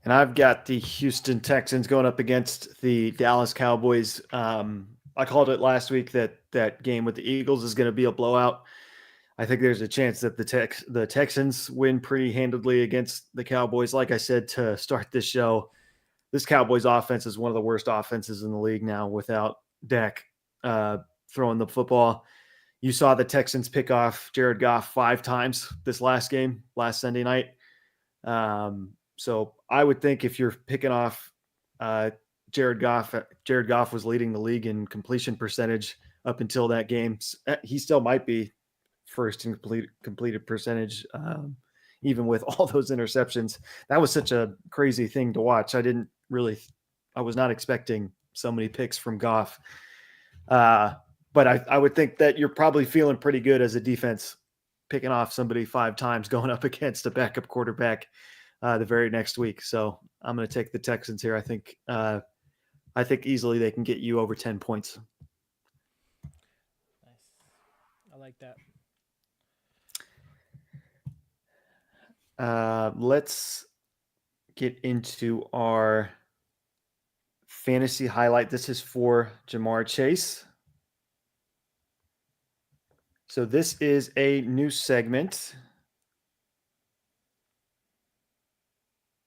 And I've got the Houston Texans going up against the Dallas Cowboys. I called it last week that game with the Eagles is going to be a blowout. I think there's a chance that the Texans win pretty handedly against the Cowboys. Like I said to start this show, this Cowboys offense is one of the worst offenses in the league now without Dak throwing the football. You saw the Texans pick off Jared Goff 5 times this last Sunday night. So I would think if you're picking off Jared Goff was leading the league in completion percentage up until that game. He still might be first in completed percentage, even with all those interceptions. That was such a crazy thing to watch. I was not expecting so many picks from Goff. But I would think that you're probably feeling pretty good as a defense picking off somebody 5 times going up against a backup quarterback the very next week. So I'm going to take the Texans here. I think easily they can get you over 10 points. Nice. I like that. Let's get into our fantasy highlight. This is for Ja'Marr Chase. So this is a new segment.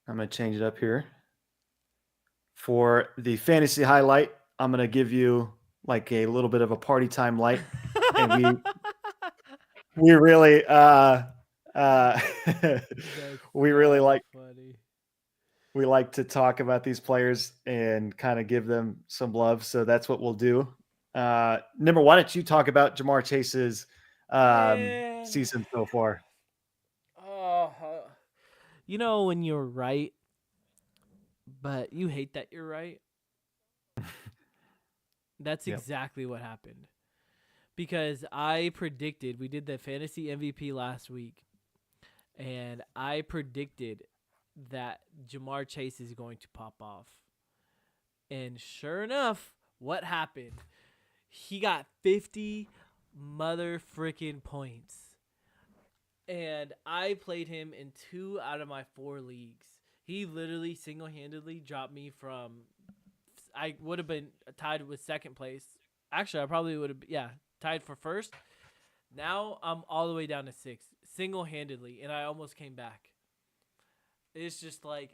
I'm going to change it up here. For the fantasy highlight, I'm going to give you like a little bit of a party time light. And we really we really like funny. we like to talk about these players and kind of give them some love. So that's what we'll do. Nimmer, why don't you talk about Ja'Marr Chase's season so far? You know when you're right, but you hate that you're right? That's Yep. exactly what happened. Because I predicted, we did the fantasy MVP last week, and I predicted that Ja'Marr Chase is going to pop off. And sure enough, what happened? He got 50 mother freaking points. And I played him in 2 out of my 4 leagues. He literally single-handedly dropped me from, I would have been tied with second place. Actually, I probably would have, tied for first. Now I'm all the way down to 6th, single-handedly, and I almost came back. It's just like,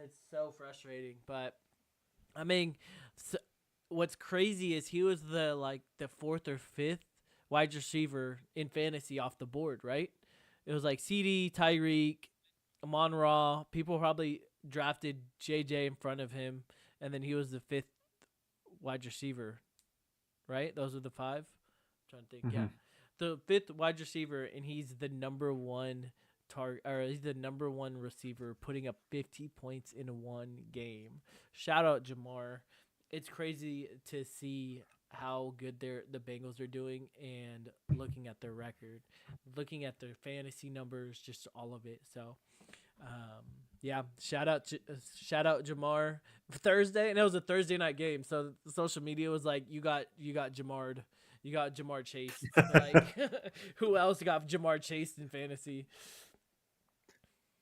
it's so frustrating. But I mean, what's crazy is he was the 4th or 5th wide receiver in fantasy off the board, right? It was like CD, Tyreek, Amon-Ra. People probably drafted JJ in front of him, and then he was the 5th wide receiver, right? Those are the 5. I'm trying to think. Mm-hmm. Yeah, the 5th wide receiver, and he's the number 1 target, or he's the number 1 receiver, putting up 50 points in 1 game. Shout out Ja'Marr. It's crazy to see how good the Bengals are doing, and looking at their record, looking at their fantasy numbers, just all of it. So, shout out Ja'Marr. Thursday, and it was a Thursday night game, so social media was like, "You got Ja'Marr." You got Ja'Marr Chase. Like, who else got Ja'Marr Chase in fantasy?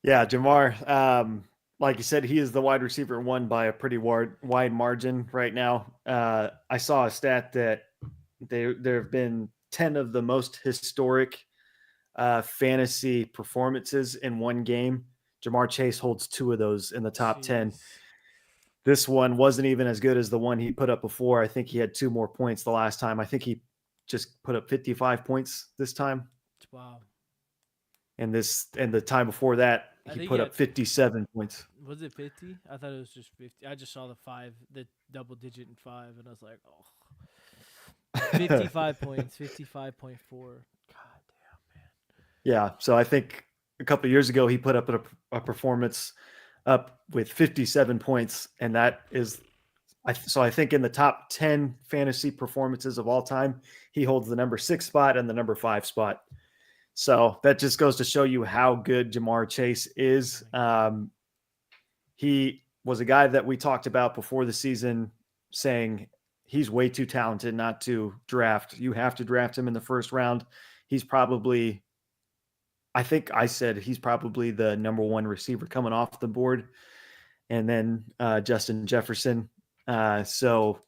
Yeah, Ja'Marr. Like you said, he is the wide receiver 1 by a pretty wide margin right now. I saw a stat that there have been 10 of the most historic fantasy performances in one game. Ja'Marr Chase holds 2 of those in the top 10. This one wasn't even as good as the one he put up before. I think he had 2 more points the last time. I think he just put up 55 points this time. Wow. And the time before that, he put up 57 points. Was it 50? I thought it was just 50. I just saw the double digit in 5, and I was like, oh. 55 points, 55.4. God damn, man. Yeah, so I think a couple of years ago he put up a performance up with 57 points, and that is I think in the top 10 fantasy performances of all time, he holds the number 6 spot and the number 5 spot. So that just goes to show you how good Ja'Marr Chase is. He was a guy that we talked about before the season, saying he's way too talented not to draft. You have to draft him in the first round. He's probably, I think I said he's probably the number 1 receiver coming off the board. And then Justin Jefferson. So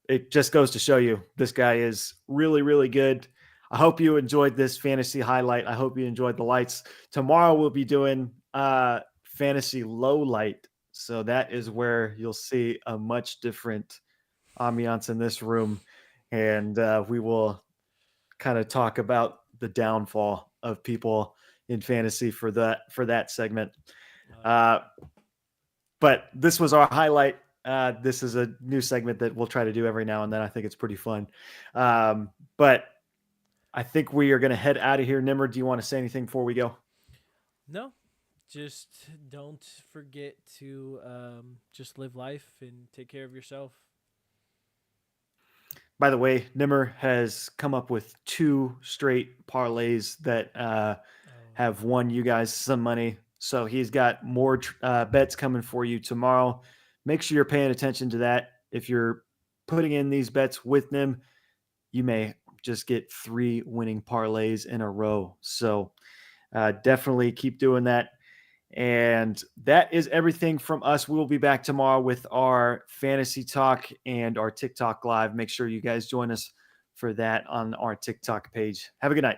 it just goes to show you this guy is really, really good. I hope you enjoyed this fantasy highlight. I hope you enjoyed the lights. Tomorrow we'll be doing fantasy low light. So that is where you'll see a much different ambiance in this room. And we will kind of talk about the downfall of people in fantasy for that segment. But this was our highlight. This is a new segment that we'll try to do every now and then. I think it's pretty fun. But I think we are going to head out of here. Nimmer, do you want to say anything before we go? No, just don't forget to just live life and take care of yourself. By the way, Nimmer has come up with 2 straight parlays that have won you guys some money. So he's got more bets coming for you tomorrow. Make sure you're paying attention to that. If you're putting in these bets with them, you may just get 3 winning parlays in a row. So definitely keep doing that. And that is everything from us. We will be back tomorrow with our fantasy talk and our TikTok live. Make sure you guys join us for that on our TikTok page. Have a good night.